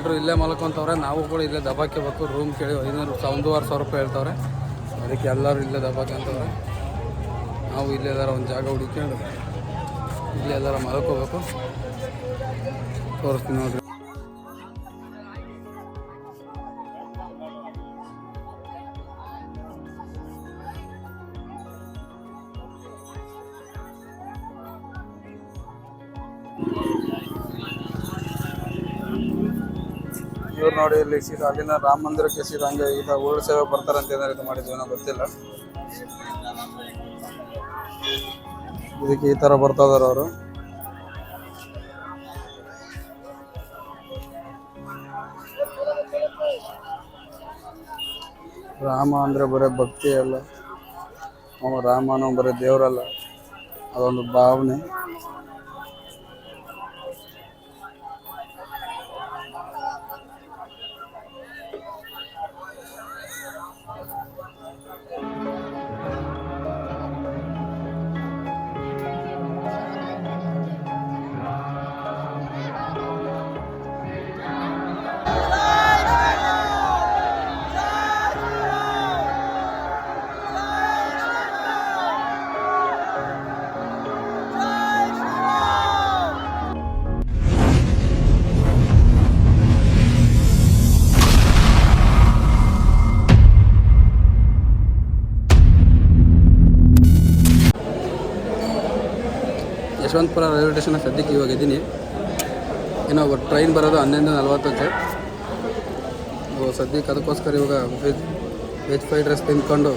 ಎಲ್ಲರೂ ಇಲ್ಲೇ ಮಲ್ಕೊಂತವ್ರೆ. ನಾವು ಕೂಡ ಇಲ್ಲೇ ದಬಾಕಬೇಕು. ರೂಮ್ ಕೇಳಿ 1,500 ರೂಪಾಯಿ ಹೇಳ್ತವ್ರೆ. ಅದಕ್ಕೆ ಎಲ್ಲರೂ ಇಲ್ಲೇ ದಬಾಕಂತವ್ರೆ. ನಾವು ಇಲ್ಲೇ ಎಲ್ಲಾರ ಒಂದು ಜಾಗ ಹುಡುಕೊಂಡು ಇಲ್ಲೇ ಎಲ್ಲಾರ ಮಲ್ಕೋಬೇಕು. ತೋರಿಸ್ತೀನಿ ನೋಡ್ರಿ. ಇವ್ರು ನೋಡಿ ಇಲ್ಲಿ ಸೀದಾ ಅಲ್ಲಿನ ರಾಮ ಮಂದಿರಕ್ಕೆ ಸೀದಾ ಹಂಗೆ ಈಗ ಊರು ಸೇವೆ ಬರ್ತಾರಂತ ಏನಾರು ಇದು ಮಾಡಿದ್ವಿ ಏನೋ ಗೊತ್ತಿಲ್ಲ. ಇದಕ್ಕೆ ಈ ತರ ಬರ್ತಾ ಇದಾರೆ ಅವರು. ರಾಮ ಅಂದ್ರೆ ಬರೀ ಭಕ್ತಿ ಅಲ್ಲ, ರಾಮನು ಬರೀ ದೇವರಲ್ಲ, ಅದೊಂದು ಭಾವನೆ. ಯಶವಂತಪುರ ರೈಲ್ವೆ ಸ್ಟೇಷನ್ ಸದ್ಯಕ್ಕೆ ಇವಾಗ ಇದ್ದೀನಿ. ಏನೋ ಟ್ರೈನ್ ಬರೋದು 11:40ಕ್ಕೆ. ಸದ್ಯಕ್ಕೆ ಅದಕ್ಕೋಸ್ಕರ ಇವಾಗ ವೆಜ್ ಫ್ರೈಡ್ ರೈಸ್ ತಿಂದ್ಕೊಂಡು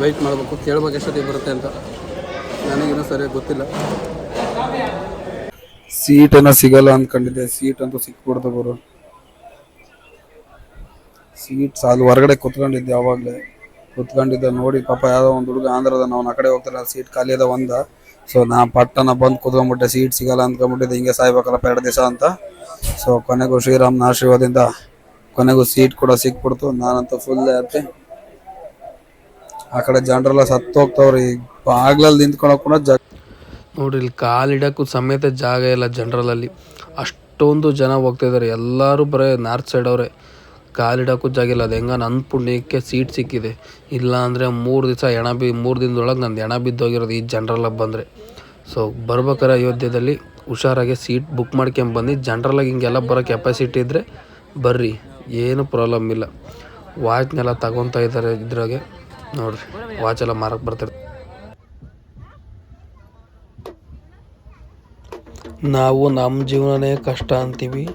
ವೆಯ್ಟ್ ಮಾಡಬೇಕು. ಕೇಳ್ಬೇಕು ಎಷ್ಟೊತ್ತಿಗೆ ಬರುತ್ತೆ ಅಂತ. ನನಗೇನೋ ಸರಿಯಾಗಿ ಗೊತ್ತಿಲ್ಲ. ಸೀಟ್ ಏನೋ ಸಿಗಲ್ಲ ಅಂದ್ಕೊಂಡಿದ್ದೆ. ಸೀಟ್ ಅಂತೂ ಸಿಕ್ಬಿಡ್ತು ಗುರು. ಸೀಟ್ ಸಾಲು ಹೊರಗಡೆ ಕುತ್ಕೊಂಡಿದ್ದೆ. ಯಾವಾಗಲೇ ಕುತ್ಕೊಂಡಿದ್ದೆ ನೋಡಿ ಪಾಪ ಯಾವುದೋ ಒಂದು ಹುಡುಗ ಆಂಧ್ರದ ನಾವು ಆ ಕಡೆ ಹೋಗ್ತಾರೆ. ಸೀಟ್ ಖಾಲಿ ಅದ ಒಂದ. ಸೊ ನಾ ಪಟ್ಟನ ಬಂದು ಕುತ್ಕೊಂಡ್ಬಿಟ್ಟೆ. ಸೀಟ್ ಸಿಗಲ್ಲ ಅಂದ್ಕೊಂಡ್ಬಿಟ್ಟಿದ್ದೆ. ಹಿಂಗೆ ಸಾಯ್ಬೇಕಲ್ಲಪ್ಪ 2 ದಿವಸ ಅಂತ. ಸೊ ಕೊನೆಗೂ ಶ್ರೀರಾಮ್ನ ಆಶೀರ್ವಾದದಿಂದ ಕೊನೆಗೂ ಸೀಟ್ ಕೂಡ ಸಿಕ್ಬಿಡ್ತು. ನಾನಂತೂ ಫುಲ್ ಹ್ಯಾಪಿ. ಆ ಕಡೆ ಜನರೆಲ್ಲ ಸತ್ತು ಹೋಗ್ತಾವ್ರಿ. ಬಾಗ್ಲಲ್ಲಿ ನಿಂತ್ಕೊಳಕ್ ಕೂಡ ಜಾಗ ನೋಡ್ರಿ. ಇಲ್ಲಿ ಕಾಲಿಡಕ್ಕೂ ಸಮೇತ ಜಾಗ ಇಲ್ಲ ಜನರಲಲ್ಲಿ. ಅಷ್ಟೊಂದು ಜನ ಹೋಗ್ತಾ ಇದಾರೆ. ಎಲ್ಲರೂ ಬರೀ ನಾರ್ತ್ ಸೈಡ್ ಅವರೇ. ಕಾಲಿಡಕ್ಕೂ ಜಾಗ ಇಲ್ಲ. ಅದು ಹೆಂಗ ನನ್ನ ಪುಣ್ಯಕ್ಕೆ ಸೀಟ್ ಸಿಕ್ಕಿದೆ. ಇಲ್ಲ ಅಂದರೆ 3 ದಿವಸ 3 ದಿನದೊಳಗೆ ನಂದು ಹೆಣ ಬಿದ್ದೋಗಿರೋದು ಈ ಜನರಲಾಗಿ ಬಂದರೆ. ಸೊ ಬರ್ಬೇಕಾರೆ ಅಯೋಧ್ಯದಲ್ಲಿ ಹುಷಾರಾಗಿ ಸೀಟ್ ಬುಕ್ ಮಾಡ್ಕೊಂಬಂದು. ಜನರಲಾಗಿ ಹಿಂಗೆಲ್ಲ ಬರೋ ಕೆಪಾಸಿಟಿ ಇದ್ದರೆ ಬರ್ರಿ, ಏನು ಪ್ರಾಬ್ಲಮ್ ಇಲ್ಲ. ವಾಚ್ನೆಲ್ಲ ತಗೊತಾ ಇದ್ದಾರೆ ಇದ್ರಾಗೆ ನೋಡ್ರಿ. ವಾಚೆಲ್ಲ ಮಾರಕ್ಕೆ ಬರ್ತಾರೆ. ನಾವು ನಮ್ಮ ಜೀವನನೇ ಕಷ್ಟ ಅಂತೀವಿ.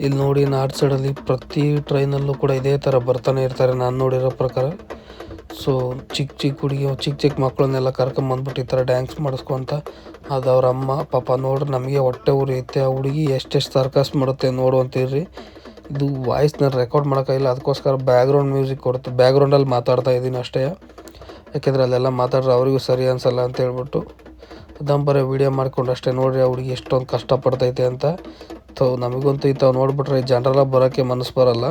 ಇಲ್ಲಿ ನೋಡಿ ನಾರ್ತ್ ಸೈಡಲ್ಲಿ ಪ್ರತಿ ಟ್ರೈನಲ್ಲೂ ಕೂಡ ಇದೇ ಥರ ಬರ್ತಾನೆ ಇರ್ತಾರೆ ನಾನು ನೋಡಿರೋ ಪ್ರಕಾರ. ಸೊ ಚಿಕ್ಕ ಹುಡುಗಿ ಚಿಕ್ಕ ಮಕ್ಕಳನ್ನೆಲ್ಲ ಕರ್ಕೊಂಬಂದ್ಬಿಟ್ಟು ಈ ಥರ ಡ್ಯಾನ್ಸ್ ಮಾಡಿಸ್ಕೊಂತ ಅದು ಅವ್ರ ಅಮ್ಮ ಪಾಪ ನೋಡ್ರಿ. ನಮಗೆ ಹೊಟ್ಟೆ ಉರಿಯುತ್ತೆ. ಆ ಹುಡುಗಿ ಎಷ್ಟೆಷ್ಟು ಸರ್ಕಸ್ ಮಾಡುತ್ತೆ ನೋಡುವಂತೀರ್ರಿ. ಇದು ವಾಯ್ಸ್ನ ರೆಕಾರ್ಡ್ ಮಾಡೋಕ್ಕಾಗಿಲ್ಲ. ಅದಕ್ಕೋಸ್ಕರ ಬ್ಯಾಕ್ಗ್ರೌಂಡ್ ಮ್ಯೂಸಿಕ್ ಕೊಡುತ್ತೆ. ಬ್ಯಾಕ್ಗ್ರೌಂಡಲ್ಲಿ ಮಾತಾಡ್ತಾ ಇದ್ದೀನಿ ಅಷ್ಟೇ. ಯಾಕೆಂದರೆ ಅಲ್ಲೆಲ್ಲ ಮಾತಾಡ್ರೆ ಅವರಿಗೂ ಸರಿ ಅನಿಸಲ್ಲ ಅಂತ ಹೇಳ್ಬಿಟ್ಟು ಬರೀ ವೀಡಿಯೋ ಮಾಡ್ಕೊಂಡು ಅಷ್ಟೇ. ನೋಡ್ರಿ ಆ ಹುಡುಗಿ ಎಷ್ಟೊಂದು ಕಷ್ಟಪಡ್ತೈತೆ ಅಂತ. ನಮಗಂತೂ ಇಂಥವು ನೋಡ್ಬಿಟ್ರೆ ಜನರೆಲ್ಲ ಬರೋಕ್ಕೆ ಮನಸ್ಸು ಬರೋಲ್ಲ.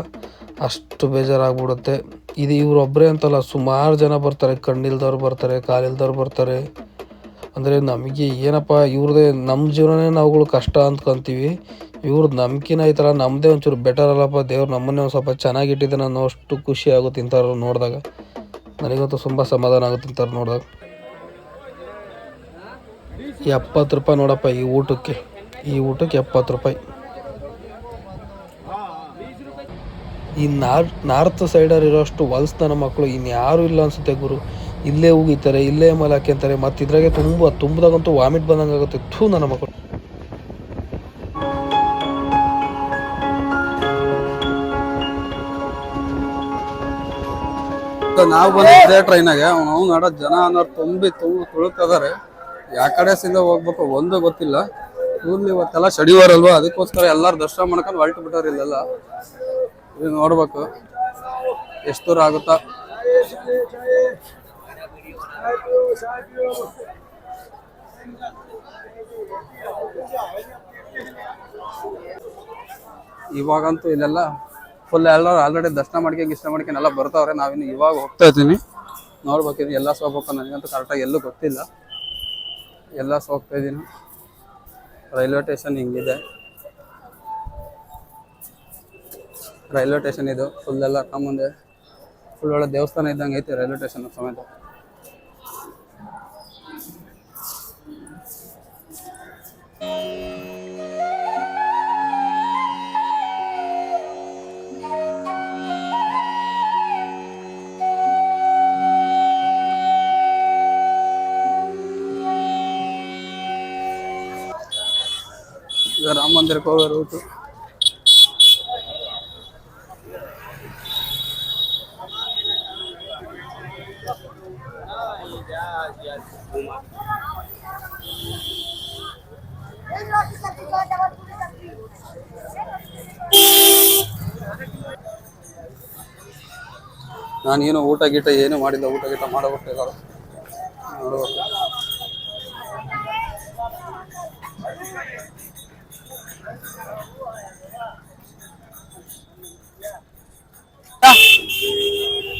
ಅಷ್ಟು ಬೇಜಾರಾಗ್ಬಿಡುತ್ತೆ. ಇದು ಇವರೊಬ್ಬರೇ ಅಂತಲ್ಲ, ಸುಮಾರು ಜನ ಬರ್ತಾರೆ. ಕಣ್ಣಿಲ್ದವ್ರು ಬರ್ತಾರೆ, ಕಾಲಿಲ್ದವ್ರು ಬರ್ತಾರೆ. ಅಂದರೆ ನಮಗೆ ಏನಪ್ಪ ಇವ್ರದ್ದೇ ನಮ್ಮ ಜೀವನನೇ ನಾವುಗಳು ಕಷ್ಟ ಅಂದ್ಕೊತೀವಿ. ಇವ್ರದ್ದು ನಮ್ಕಿನ ಈ ಥರ ನಮ್ಮದೇ ಒಂಚೂರು ಬೆಟರ್ ಅಲ್ಲಪ್ಪ. ದೇವ್ರು ನಮ್ಮನ್ನೇ ಒಂದು ಸ್ವಲ್ಪ ಚೆನ್ನಾಗಿಟ್ಟಿದ್ದಾನೆ ಅನ್ನೋ ಅಷ್ಟು ಖುಷಿ ಆಗುತ್ತೆ ಇಂಥವ್ರು ನೋಡಿದಾಗ. ನನಗಂತೂ ತುಂಬ ಸಮಾಧಾನ ಆಗುತ್ತೆ ಇಂಥವ್ರು ನೋಡಿದಾಗ. 70 ರೂಪಾಯಿ ನೋಡಪ್ಪ ಈ ಊಟಕ್ಕೆ 70 ರೂಪಾಯಿ. ಈ ನಾರ್ತ್ ಸೈಡಲ್ಲಿ ಇರೋಷ್ಟು ಹೊಲ್ಸ್ನ ಮಕ್ಕಳು ಇನ್ಯಾರೂ ಇಲ್ಲ ಅನಿಸುತ್ತೆ ಗುರು. ಇಲ್ಲೇ ಹೋಗಿತಾರೆ, ಇಲ್ಲೇ ಮೇಲೆ ಹಾಕ್ಯಂತಾರೆ. ಮತ್ತು ಇದ್ರಾಗೆ ತುಂಬದಾಗಂತೂ ವಾಮಿಟ್ ಬಂದಂಗೆ ಆಗುತ್ತೆ. ನನ್ನ ಮಕ್ಕಳು. ನಾವು ಬಂದಿದ್ದೆ ಟ್ರೈನಾಗೆ. ಅವ್ನು ನಾಡ ಜನ ಅನ್ನೋರು ತುಳುಕ್ತಿದ್ದಾರೆ. ಯಾವ ಕಡೆ ಸಿಂದ ಹೋಗ್ಬೇಕು ಒಂದು ಗೊತ್ತಿಲ್ಲ. ಊರ್ಲಿ ಇವತ್ತೆಲ್ಲ ಶನಿವಾರ ಅಲ್ವಾ, ಅದಕ್ಕೋಸ್ಕರ ಎಲ್ಲಾರು ದರ್ಶನ ಮಾಡ್ಕೊಂಡು ಹೊರಟು ಬಿಟ್ಟವ್ರು. ಇಲ್ಲೆಲ್ಲ ಇದು ನೋಡ್ಬೇಕು ಎಷ್ಟು ದೂರ ಆಗುತ್ತಾ. ಇವಾಗಂತೂ ಇಲ್ಲೆಲ್ಲ ಫುಲ್ ಎಲ್ಲರೂ ಆಲ್ರೆಡಿ ದರ್ಶನ ಮಾಡ್ಕೊಂಡು ಎಲ್ಲ ಬರ್ತಾವ್ರೆ. ನಾವಿನ್ನು ಇವಾಗ ಹೋಗ್ತಾ ಇದ್ದೀನಿ. ನೋಡ್ಬೇಕಿದ್ದೀನಿ ಎಲ್ಲ ಹೋಗ್ಬೇಕು. ನನಗಂತೂ ಕರೆಕ್ಟಾಗಿ ಎಲ್ಲೂ ಗೊತ್ತಿಲ್ಲ. ಎಲ್ಲ ಹೋಗ್ತಾ ಇದ್ದೀನಿ. ರೈಲ್ವೆ ಸ್ಟೇಷನ್ ಹಿಂಗಿದೆ. ರೈಲ್ವೆ ಸ್ಟೇಷನ್ ಇದು ಫುಲ್ ಎಲ್ಲ ಮುಂದೆ ಫುಲ್ ಒಳ್ಳೆ ದೇವಸ್ಥಾನ ಇದ್ದಂಗೆ ಐತೆ ರೈಲ್ವೆ ಸ್ಟೇಷನ್ ಸಮೇತ. ಈಗ ರಾಮ ಮಂದಿರಕ್ಕೆ ಹೋಗೋ ರೂಟು. ನಾನೇನು ಊಟ ಗೀಟ ಏನು ಮಾಡಿಲ್ಲ, ಊಟ ಗೀಟ ಮಾಡಬಿಟ್ಟಿಲ್ಲ ನೋಡ್ಬೇಕು.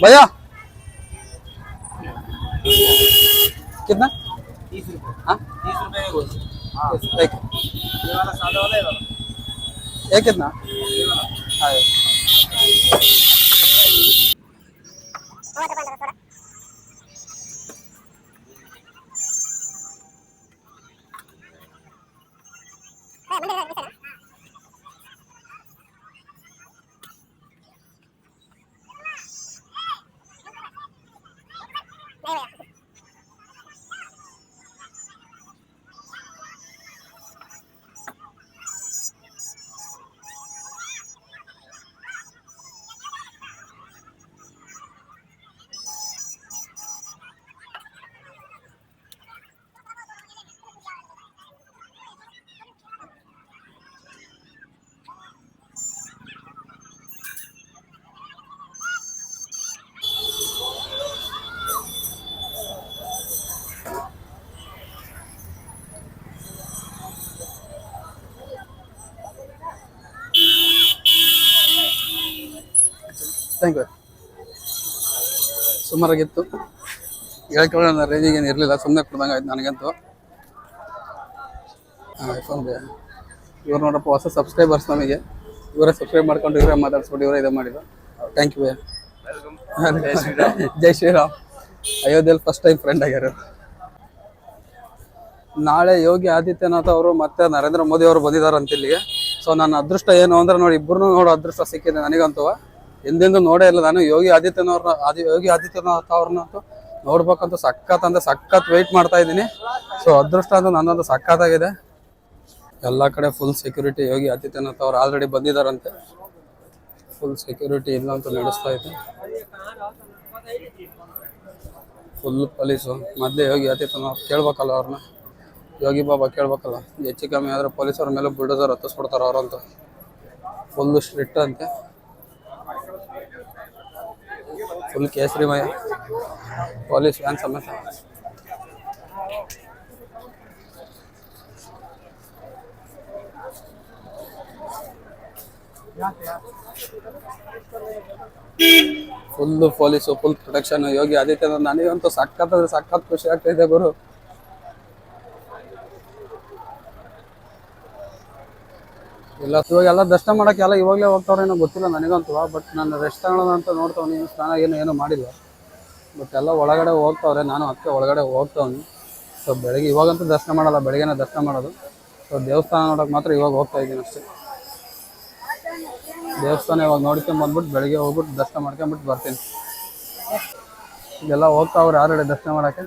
भैया कितना? 30 रुपये। हाँ 30 रुपये में बोल। हाँ एक ये वाला सादा वाला है वाला एक कितना? ये वाला हाँ ಥ್ಯಾಂಕ್ ಯು. ಸುಮಾರಾಗಿತ್ತು, ಹೇಳ್ಕೊಳ್ಳೋಣ ರೇಂಜಿಗೆ ಏನು ಇರಲಿಲ್ಲ, ಸುಮ್ಮನೆ ಕೊಡ್ದಂಗೆ ಆಯ್ತು ನನಗಂತೂ. ಇವ್ರು ನೋಡಪ್ಪ ಹೊಸ ಸಬ್ಸ್ಕ್ರೈಬರ್ಸ್ ನಮಗೆ, ಇವರೇ ಸಬ್ಸ್ಕ್ರೈಬ್ ಮಾಡ್ಕೊಂಡು ಇವರೇ ಮಾತಾಡ್ಸ್ಬಿಟ್ಟು ಇವರೇ ಇದು ಮಾಡಿದ್ರು. Thank you. ಜೈ ಶ್ರೀರಾಮ್. ಅಯೋಧ್ಯೆಯಲ್ಲಿ ಫಸ್ಟ್ ಟೈಮ್ ಫ್ರೆಂಡ್ ಆಗ್ಯಾರ. ನಾಳೆ ಯೋಗಿ ಆದಿತ್ಯನಾಥ್ ಅವರು ಮತ್ತೆ ನರೇಂದ್ರ ಮೋದಿ ಅವರು ಬಂದಿದ್ದಾರಂತ ಇಲ್ಲಿಗೆ. ಸೊ ನನ್ನ ಅದೃಷ್ಟ ಏನು ಅಂದ್ರೆ ನೋಡಿ, ಇಬ್ಬರು ನೋಡೋ ಅದೃಷ್ಟ ಸಿಕ್ಕಿದೆ ನನಗಂತೂ. ಹಿಂದೆಂದು ನೋಡೇ ಇಲ್ಲ ನಾನು ಯೋಗಿ ಆದಿತ್ಯನಾಥ್ ಅವ್ರನ್ನಂತೂ ನೋಡ್ಬೇಕಂತೂ ಸಖತ್ ವೆಯ್ಟ್ ಮಾಡ್ತಾ ಇದ್ದೀನಿ. ಸೊ ಅದೃಷ್ಟ ಅಂತ ನನ್ನದು ಸಖತ್ತಾಗಿದೆ. ಎಲ್ಲ ಕಡೆ ಫುಲ್ ಸೆಕ್ಯೂರಿಟಿ. ಯೋಗಿ ಆದಿತ್ಯನಾಥ್ ಅವ್ರು ಆಲ್ರೆಡಿ ಬಂದಿದ್ದಾರಂತೆ. ಫುಲ್ ಸೆಕ್ಯೂರಿಟಿ ಇಲ್ಲ ಅಂತ ನಡೆಸ್ತಾ ಇದೆ. Full police. ಮೊದಲೇ ಯೋಗಿ ಆದಿತ್ಯನಾಥ್ ಕೇಳ್ಬೇಕಲ್ಲ ಅವ್ರನ್ನ, ಯೋಗಿ ಬಾಬಾ ಕೇಳ್ಬೇಕಲ್ಲ. ಹೆಚ್ಚು ಕಮ್ಮಿ ಆದರೆ ಪೊಲೀಸವ್ರ ಮೇಲೆ ಬುಲ್ಡೋಸರ್ ಹತ್ತಿಸ್ಬಿಡ್ತಾರೆ ಅವರಂತೂ. ಫುಲ್ಲು ಸ್ಟ್ರಿಕ್ಟ್ ಅಂತೆ, ಫುಲ್ ಕೇಸರಿಮಯ ಪೊಲೀಸ್ ವ್ಯಾನ್ ಸಮೇತ. Full police, full protection. Yogi Adityanath ನನಗಂತೂ ಸಖತ್ ಖುಷಿ ಆಗ್ತಾಯಿದೆ ಗುರು. ಇಲ್ಲ ಇವಾಗೆಲ್ಲ ದರ್ಶನ ಮಾಡೋಕ್ಕೆ ಎಲ್ಲ ಇವಾಗಲೇ ಹೋಗ್ತಾವ್ರೇನೋ ಗೊತ್ತಿಲ್ಲ ನನಗಂತೂ. ಬಟ್ ನಾನು ರೆಸ್ಟ್ ತಗೊಳ್ಳೋದಂತ ನೋಡ್ತಾವ್ನಿ. ಸ್ನಾನ ಏನು ಮಾಡಿಲ್ಲ, ಬಟ್ ಎಲ್ಲ ಒಳಗಡೆ ಹೋಗ್ತಾವ್ರೆ. ನಾನು ಅದಕ್ಕೆ ಒಳಗಡೆ ಹೋಗ್ತಾವ್ನಿ. ಸೊ ಬೆಳಗ್ಗೆ ಇವಾಗಂತೂ ದರ್ಶನ ಮಾಡಲ್ಲ, ಬೆಳಗ್ಗೆನೇ ದರ್ಶನ ಮಾಡೋದು. ಸೊ ದೇವಸ್ಥಾನ ನೋಡೋಕೆ ಮಾತ್ರ ಇವಾಗ ಹೋಗ್ತಾ ಇದ್ದೀನಿ ಅಷ್ಟೇ. ದೇವಸ್ಥಾನ ಇವಾಗ ನೋಡ್ಕೊಂಬಂದ್ಬಿಟ್ಟು ಬೆಳಗ್ಗೆ ಹೋಗ್ಬಿಟ್ಟು ದರ್ಶನ ಮಾಡ್ಕೊಂಬಿಟ್ಟು ಬರ್ತೀನಿ. ಇದೆಲ್ಲ ಹೋಗ್ತಾವ್ರೆ ಆಲ್ರೆಡಿ ದರ್ಶನ ಮಾಡೋಕ್ಕೆ.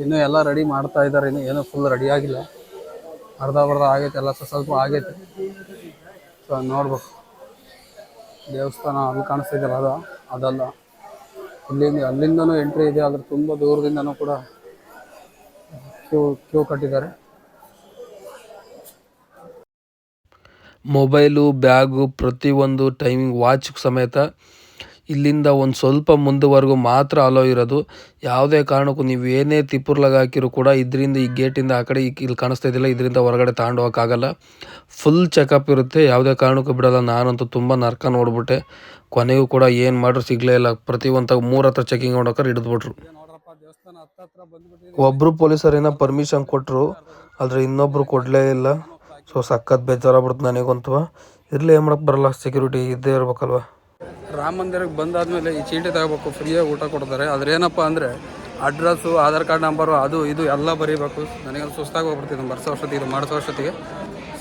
ಇನ್ನೂ ಎಲ್ಲ ರೆಡಿ ಮಾಡ್ತಾ ಇದ್ದಾರೆ, ಇನ್ನೂ ಏನೂ ಫುಲ್ ರೆಡಿ ಆಗಿಲ್ಲ. ಅರ್ಧ ಆಗೈತೆ, ಎಲ್ಲ ಸ್ವಲ್ಪ ಆಗೈತೆ. ಸೊ ನೋಡ್ಬೇಕು. ದೇವಸ್ಥಾನ ಅಲ್ಲಿ ಕಾಣಿಸ್ತಿದೆಯಲ್ಲ ಅದಲ್ಲ, ಅಲ್ಲಿಂದನೂ ಎಂಟ್ರಿ ಇದೆ. ಆದರೆ ತುಂಬ ದೂರದಿಂದನೂ ಕೂಡ ಕ್ಯೂ ಕಟ್ಟಿದ್ದಾರೆ. ಮೊಬೈಲು, ಬ್ಯಾಗು, ಪ್ರತಿಯೊಂದು ಟೈಮಿಂಗ್ ವಾಚ್ ಸಮೇತ ಇಲ್ಲಿಂದ ಒಂದು ಸ್ವಲ್ಪ ಮುಂದೆವರೆಗೂ ಮಾತ್ರ ಅಲೋ ಇರೋದು. ಯಾವುದೇ ಕಾರಣಕ್ಕೂ ನೀವು ಏನೇ ತಿಪ್ಪುರ್ಲಾಗ ಹಾಕಿರೂ ಕೂಡ ಇದರಿಂದ, ಈ ಗೇಟಿಂದ ಆ ಕಡೆ ಇಲ್ಲಿ ಕಾಣಿಸ್ತಾ ಇದೆಯಲ್ಲ, ಇದರಿಂದ ಹೊರಗಡೆ ತಗೊಂಡು ಹೋಗೋಕ್ಕಾಗಲ್ಲ. ಫುಲ್ ಚೆಕಪ್ ಇರುತ್ತೆ, ಯಾವುದೇ ಕಾರಣಕ್ಕೂ ಬಿಡೋಲ್ಲ. ನಾನಂತೂ ತುಂಬ ನರ್ಕ ನೋಡ್ಬಿಟ್ಟೆ. ಕೊನೆಗೂ ಕೂಡ ಏನು ಮಾಡ್ರು ಸಿಗಲೇ ಇಲ್ಲ. ಪ್ರತಿಯೊಂದು 3 ಹತ್ರ ಚೆಕಿಂಗ್ ಮಾಡೋಕೆ ಹಿಡಿದ್ಬಿಟ್ರು. ಒಬ್ಬರು ಪೊಲೀಸರೇನೋ ಪರ್ಮಿಷನ್ ಕೊಟ್ಟರು, ಆದರೆ ಇನ್ನೊಬ್ಬರು ಕೊಡಲೇ ಇಲ್ಲ. ಸೊ ಸಖತ್ ಬೇಜಾರಾಗ್ಬಿಡ್ತು ನನಗಂತೂ. ಇರಲಿ ಏನು ಮಾಡಕ್ಕೆ ಬರಲ್ಲ, ಸೆಕ್ಯೂರಿಟಿ ಇದ್ದೇ ಇರ್ಬೇಕಲ್ವ. ರಾಮ ಮಂದಿರಕ್ಕೆ ಬಂದಾದ್ಮೇಲೆ ಈ ಚೀಟಿ ತಗೋಬೇಕು, ಫ್ರೀಯಾಗಿ ಊಟ ಕೊಡ್ತಾರೆ. ಆದ್ರೆ ಏನಪ್ಪ ಅಂದರೆ ಅಡ್ರೆಸ್ಸು, ಆಧಾರ್ ಕಾರ್ಡ್ ನಂಬರು, ಅದು ಇದು ಎಲ್ಲ ಬರೀಬೇಕು. ನನಗೆ ಸುಸ್ತಾಗಿ ಹೋಗ್ಬಿಡ್ತೀನಿ ಬರ್ಸೋ ಅಷ್ಟೊತ್ತಿಗೆ, ಇದು ಮಾಡಿಸೋ ಅಷ್ಟೊತ್ತಿಗೆ.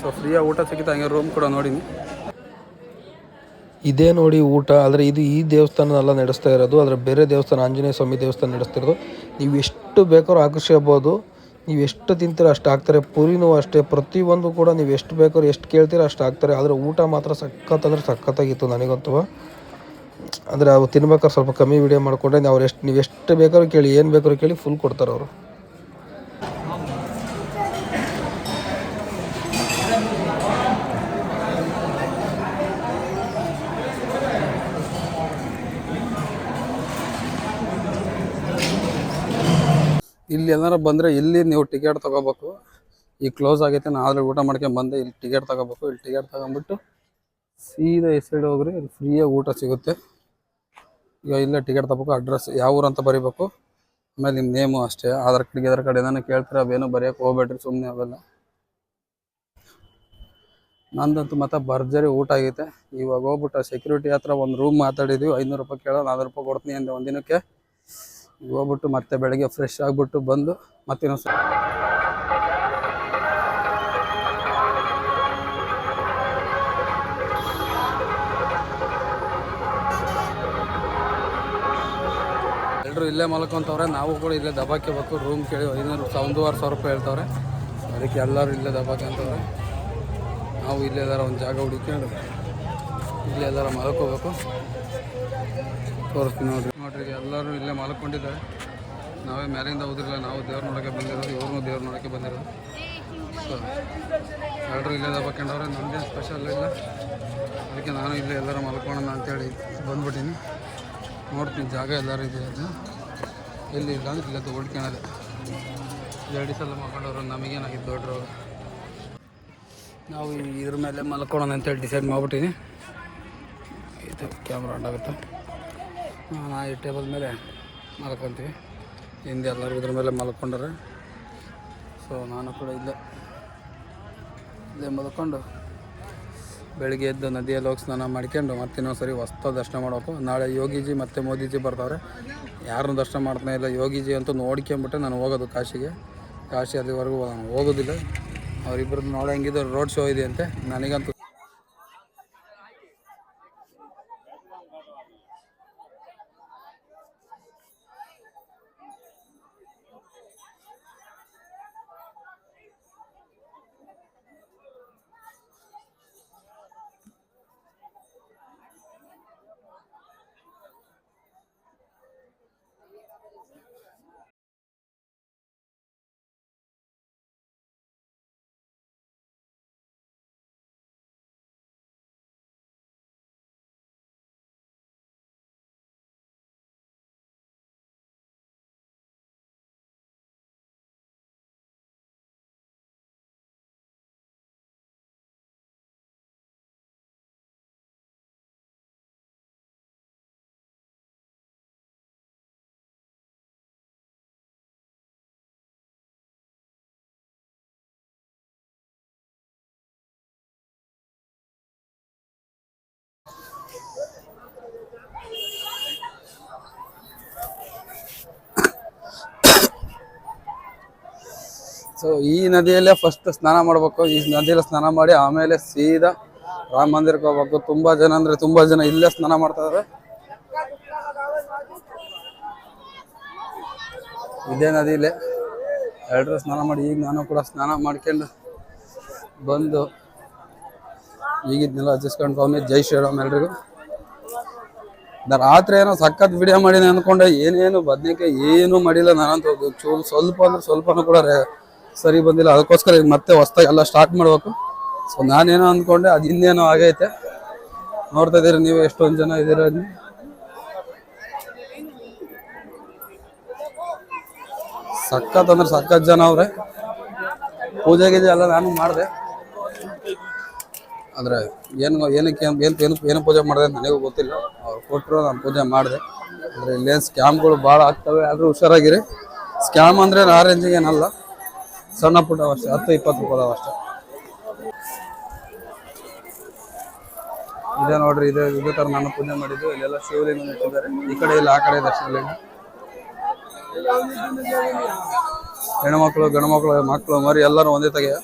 ಸೊ ಫ್ರೀಯಾಗಿ ಊಟ ಸಿಗುತ್ತೆ. ಹಂಗೆ ರೂಮ್ ಕೂಡ ನೋಡೀನಿ. ಇದೇ ನೋಡಿ ಊಟ. ಆದರೆ ಇದು ಈ ದೇವಸ್ಥಾನ ಎಲ್ಲ ನಡೆಸ್ತಾ ಇರೋದು, ಆದರೆ ಬೇರೆ ದೇವಸ್ಥಾನ, ಆಂಜನೇಯ ಸ್ವಾಮಿ ದೇವಸ್ಥಾನ ನಡೆಸ್ತಿರೋದು. ನೀವು ಎಷ್ಟು ಬೇಕಾದ್ರೂ ಆಕರ್ಷಿಸ್ಬೋದು, ನೀವು ಎಷ್ಟು ತಿಂತೀರೋ ಅಷ್ಟು ಹಾಕ್ತಾರೆ. ಪುರಿನೂ ಅಷ್ಟೇ, ಪ್ರತಿಯೊಂದು ಕೂಡ ನೀವು ಎಷ್ಟು ಬೇಕಾದ್ರೂ ಎಷ್ಟು ಕೇಳ್ತೀರೋ ಅಷ್ಟು ಹಾಕ್ತಾರೆ. ಆದರೆ ಊಟ ಮಾತ್ರ ಸಖತ್ತಂದ್ರೆ ಸಖತ್ತಾಗಿತ್ತು ನನಗಂತೂ. ಅಂದರೆ ಅವು ತಿನ್ಬೇಕಾದ್ರೆ ಸ್ವಲ್ಪ ಕಮ್ಮಿ ವಿಡಿಯೋ ಮಾಡಿಕೊಂಡ್ರೆ ನೀವು ಎಷ್ಟು ಬೇಕಾದ್ರೂ ಕೇಳಿ, ಏನು ಬೇಕಾದ್ರೂ ಕೇಳಿ ಫುಲ್ ಕೊಡ್ತಾರೆ ಅವರು. ಇಲ್ಲಿ ಏನಾರು ಬಂದರೆ ಇಲ್ಲಿ ನೀವು ಟಿಕೆಟ್ ತೊಗೋಬೇಕು. ಈಗ ಕ್ಲೋಸ್ ಆಗೈತೆ, ನಾನು ಆದ್ರೆ ಊಟ ಮಾಡ್ಕೊಂಡು ಬಂದೆ. ಇಲ್ಲಿ ಟಿಕೆಟ್ ತೊಗೋಬೇಕು. ಇಲ್ಲಿ ಟಿಕೆಟ್ ತೊಗೊಂಬಿಟ್ಟು ಸೀದಾ ಈ ಸೈಡ್ ಹೋಗ್ರಿ, ಇಲ್ಲಿ ಫ್ರೀಯಾಗಿ ಊಟ ಸಿಗುತ್ತೆ. ಈಗ ಇಲ್ಲೇ ಟಿಕೆಟ್ ತಗೋಬೇಕು. ಅಡ್ರೆಸ್ ಯಾವ ಊರು ಅಂತ ಬರೀಬೇಕು. ಆಮೇಲೆ ನಿಮ್ಮ ನೇಮು ಅಷ್ಟೇ. ಆಧಾರ್ ಕಾರ್ಡ್ ಏನಾರು ಕೇಳ್ತಾರೆ, ಅವೇನು ಬರೆಯೋಕೆ ಹೋಗ್ಬೇಡ್ರಿ ಸುಮ್ಮನೆ ಅವೆಲ್ಲ. ನಂದಂತೂ ಮತ್ತೆ ಭರ್ಜರಿ ಊಟ ಆಗೈತೆ. ಇವಾಗ ಹೋಗ್ಬಿಟ್ಟು ಸೆಕ್ಯೂರಿಟಿ ಹತ್ರ ಒಂದು ರೂಮ್ ಮಾತಾಡಿದ್ವಿ. 500 ರೂಪಾಯಿ ಕೇಳೋ, 400 ರೂಪಾಯಿ ಕೊಡ್ತೀನಿ ಅಂದೆ ಒಂದಿನಕ್ಕೆ. ಹೋಗ್ಬಿಟ್ಟು ಮತ್ತೆ ಬೆಳಗ್ಗೆ ಫ್ರೆಶ್ ಆಗಿಬಿಟ್ಟು ಬಂದು ಮತ್ತೆ ಇನ್ನೊಂದು ಎಲ್ಲರೂ ಇಲ್ಲೇ ಮಲ್ಕೊಂತವ್ರೆ. ನಾವು ಕೂಡ ಇಲ್ಲೇ ದಬಾಕಬೇಕು. ರೂಮ್ ಕೇಳಿ 1,500 ರೂಪಾಯಿ ಹೇಳ್ತವ್ರೆ. ಅದಕ್ಕೆ ಎಲ್ಲರೂ ಇಲ್ಲೇ ದಬಾಕಂತವ್ರೆ. ನಾವು ಇಲ್ಲೇ ಒಂದು ಜಾಗ ಹುಡುಕೊಂಡು ಇಲ್ಲೇ ಎಲ್ಲಾರ ಮಲ್ಕೋಬೇಕು. ತೋರಿಸ್ತೀನಿ ನೋಡ್ರಿ ಎಲ್ಲರೂ ಇಲ್ಲೇ ಮಲ್ಕೊಂಡಿದ್ದಾರೆ. ನಾವೇ ಮ್ಯಾಲಿಂದ ಹೋದ್ರಿಲ್ಲ, ನಾವು ದೇವ್ರು ನೋಡೋಕ್ಕೆ ಬಂದಿರೋದು, ಇವ್ರನ್ನೂ ದೇವ್ರು ನೋಡೋಕ್ಕೆ ಬಂದಿರೋದು. ಸೊ ಎಲ್ಲರೂ ಇಲ್ಲೇ ದಬಾಕೊಂಡವ್ರೆ. ನಮ್ಮದೇನು ಸ್ಪೆಷಲ್ ಇಲ್ಲ, ಅದಕ್ಕೆ ನಾನು ಇಲ್ಲೇ ಎಲ್ಲರೂ ಮಲ್ಕೊಳ್ಳೋಣ ಅಂತೇಳಿ ಬಂದ್ಬಿಟ್ಟಿನಿ. ನೋಡ್ತೀನಿ ಜಾಗ ಎಲ್ಲರೂ ಇದೆ, ಅದು ಎಲ್ಲಿ ಇಲ್ಲ ಅಂದ್ರೆ ಇಲ್ಲದ್ದು ಹುಡ್ಕೊಳದೆ. 2 ಸಲ ಮಲ್ಕೊಂಡವ್ರು, ನಮಗೇನಾಗಿದ್ದು ದೊಡ್ಡರು. ನಾವು ಇದ್ರ ಮೇಲೆ ಮಲ್ಕೊಳ್ಳೋಣ ಅಂತೇಳಿ ಡಿಸೈಡ್ ಮಾಡ್ಬಿಟ್ಟಿನಿ. ಇದು ಕ್ಯಾಮ್ರಾ ಆನ್ ಆಗುತ್ತೆ. ನಾ ಈ ಟೇಬಲ್ ಮೇಲೆ ಮಲ್ಕೊತೀವಿ. ಹಿಂದೆ ಎಲ್ಲರೂ ಇದ್ರ ಮೇಲೆ ಮಲ್ಕೊಂಡ್ರೆ. ಸೊ ನಾನು ಕೂಡ ಇಲ್ಲೇ ಮಲ್ಕೊಂಡು ಬೆಳಿಗ್ಗೆ ಎದ್ದು ನದಿಯಲ್ಲಿ ಹೋಗಿ ಸ್ನಾನ ಮಾಡ್ಕೊಂಡು ಮತ್ತೆ ಇನ್ನೊಂದ್ಸರಿ ಹೊಸ್ತ ದರ್ಶನ ಮಾಡಬೇಕು. ನಾಳೆ ಯೋಗಿಜಿ ಮತ್ತು ಮೋದಿಜಿ ಬರ್ತಾವ್ರೆ. ಯಾರನ್ನೂ ದರ್ಶನ ಮಾಡ್ತಾನೆ ಇಲ್ಲ. ಯೋಗಿಜಿ ಅಂತೂ ನೋಡ್ಕೊಂಬಿಟ್ಟೆ ನಾನು ಹೋಗೋದು ಕಾಶಿಗೆ. ಕಾಶಿ ಅಲ್ಲಿವರೆಗೂ ನಾನು ಹೋಗೋದಿಲ್ಲ. ಅವರಿಬ್ಬರದ್ದು ನೋಡೋ ಹೆಂಗಿದ್ದು ರೋಡ್ ಶೋ ಇದೆ ಅಂತೆ. ನನಗಂತೂ ಸೊ ಈ ನದಿಯಲ್ಲೇ ಫಸ್ಟ್ ಸ್ನಾನ ಮಾಡಬೇಕು. ಈ ನದಿಯಲ್ಲಿ ಸ್ನಾನ ಮಾಡಿ ಆಮೇಲೆ ಸೀದಾ ರಾಮ ಮಂದಿರಕ್ಕೆ ಹೋಗ್ಬೇಕು. ತುಂಬಾ ಜನ ಅಂದ್ರೆ ತುಂಬಾ ಜನ ಇಲ್ಲೇ ಸ್ನಾನ ಮಾಡ್ತಾ ಇದಾರೆ. ಇದೇ ನದಿಯಲ್ಲೇ ಎಲ್ಲರೂ ಸ್ನಾನ ಮಾಡಿ, ಈಗ ನಾನು ಕೂಡ ಸ್ನಾನ ಮಾಡ್ಕೊಂಡು ಬಂದು ಈಗಿದ್ನೆಲ್ಲ ಹಚ್ಚಿಸ್ಕೊಂಡು ಸ್ವಾಮಿ ಜೈ ಶ್ರೀರಾಮ್ ಎಲ್ರಿಗೂ. ರಾತ್ರಿ ಏನೋ ಸಖತ್ ವಿಡಿಯೋ ಮಾಡೀನಿ ಅಂದ್ಕೊಂಡೆ, ಏನೇನು ಬದ್ನಿಕಾಯಿ ಏನೂ ಮಾಡಿಲ್ಲ ನಾನಂತೂ. ಸ್ವಲ್ಪ ಅಂದ್ರೆ ಸ್ವಲ್ಪನೂ ಕೂಡ ಸರಿ ಬಂದಿಲ್ಲ. ಅದಕ್ಕೋಸ್ಕರ ಈಗ ಮತ್ತೆ ಹೊಸ್ದಾಗಿ ಎಲ್ಲ ಸ್ಟಾರ್ಟ್ ಮಾಡ್ಬೇಕು. ಸೊ ನಾನೇನೋ ಅಂದ್ಕೊಂಡೆ, ಅದು ಇನ್ನೇನೋ ಆಗೈತೆ. ನೋಡ್ತಾ ಇದ್ದೀರಿ ನೀವು ಎಷ್ಟೊಂದು ಜನ ಇದ್ದೀರ. ಸಖತ್ ಅಂದ್ರೆ ಸಖತ್ ಜನ ಅವ್ರೆ. ಪೂಜೆ ಗೀಜೆ ಎಲ್ಲ ನಾನು ಮಾಡಿದೆ, ಆದರೆ ಏನು ಪೂಜೆ ಮಾಡಿದೆ ಅಂತ ನನಗೂ ಗೊತ್ತಿಲ್ಲ. ಅವ್ರು ಕೊಟ್ಟರು, ನಾನು ಪೂಜೆ ಮಾಡಿದೆ. ಅಂದರೆ ಇಲ್ಲೇನು ಸ್ಕ್ಯಾಮ್ಗಳು ಭಾಳ ಆಗ್ತವೆ, ಆದರೂ ಹುಷಾರಾಗಿರಿ. ಸ್ಕ್ಯಾಮ್ ಅಂದರೆ ಆ ರೇಂಜಿಗೆ ಏನಲ್ಲ, ಸಣ್ಣ ಪುಟ್ಟ ಅಷ್ಟೇ, 10-20 ರೂಪಾಯಿ ಅಷ್ಟೇ. ಇದೇ ನೋಡ್ರಿ, ಇದೇ ತರ ನಾನು ಪೂಜೆ ಮಾಡಿದ್ದು. ಇಲ್ಲೆಲ್ಲ ಶಿವಲಿಂಗ ಇಟ್ಟಿದ್ದಾರೆ. ಈ ಕಡೆ ಇಲ್ಲ, ಆ ಕಡೆ ಇದೆ ಶಿವಲಿಂಗ. ಹೆಣ್ಮಕ್ಳು, ಗಂಡು ಮಕ್ಳು, ಮಕ್ಕಳು, ಮರಿ ಎಲ್ಲರೂ ಒಂದೇ ತೆಗೆ.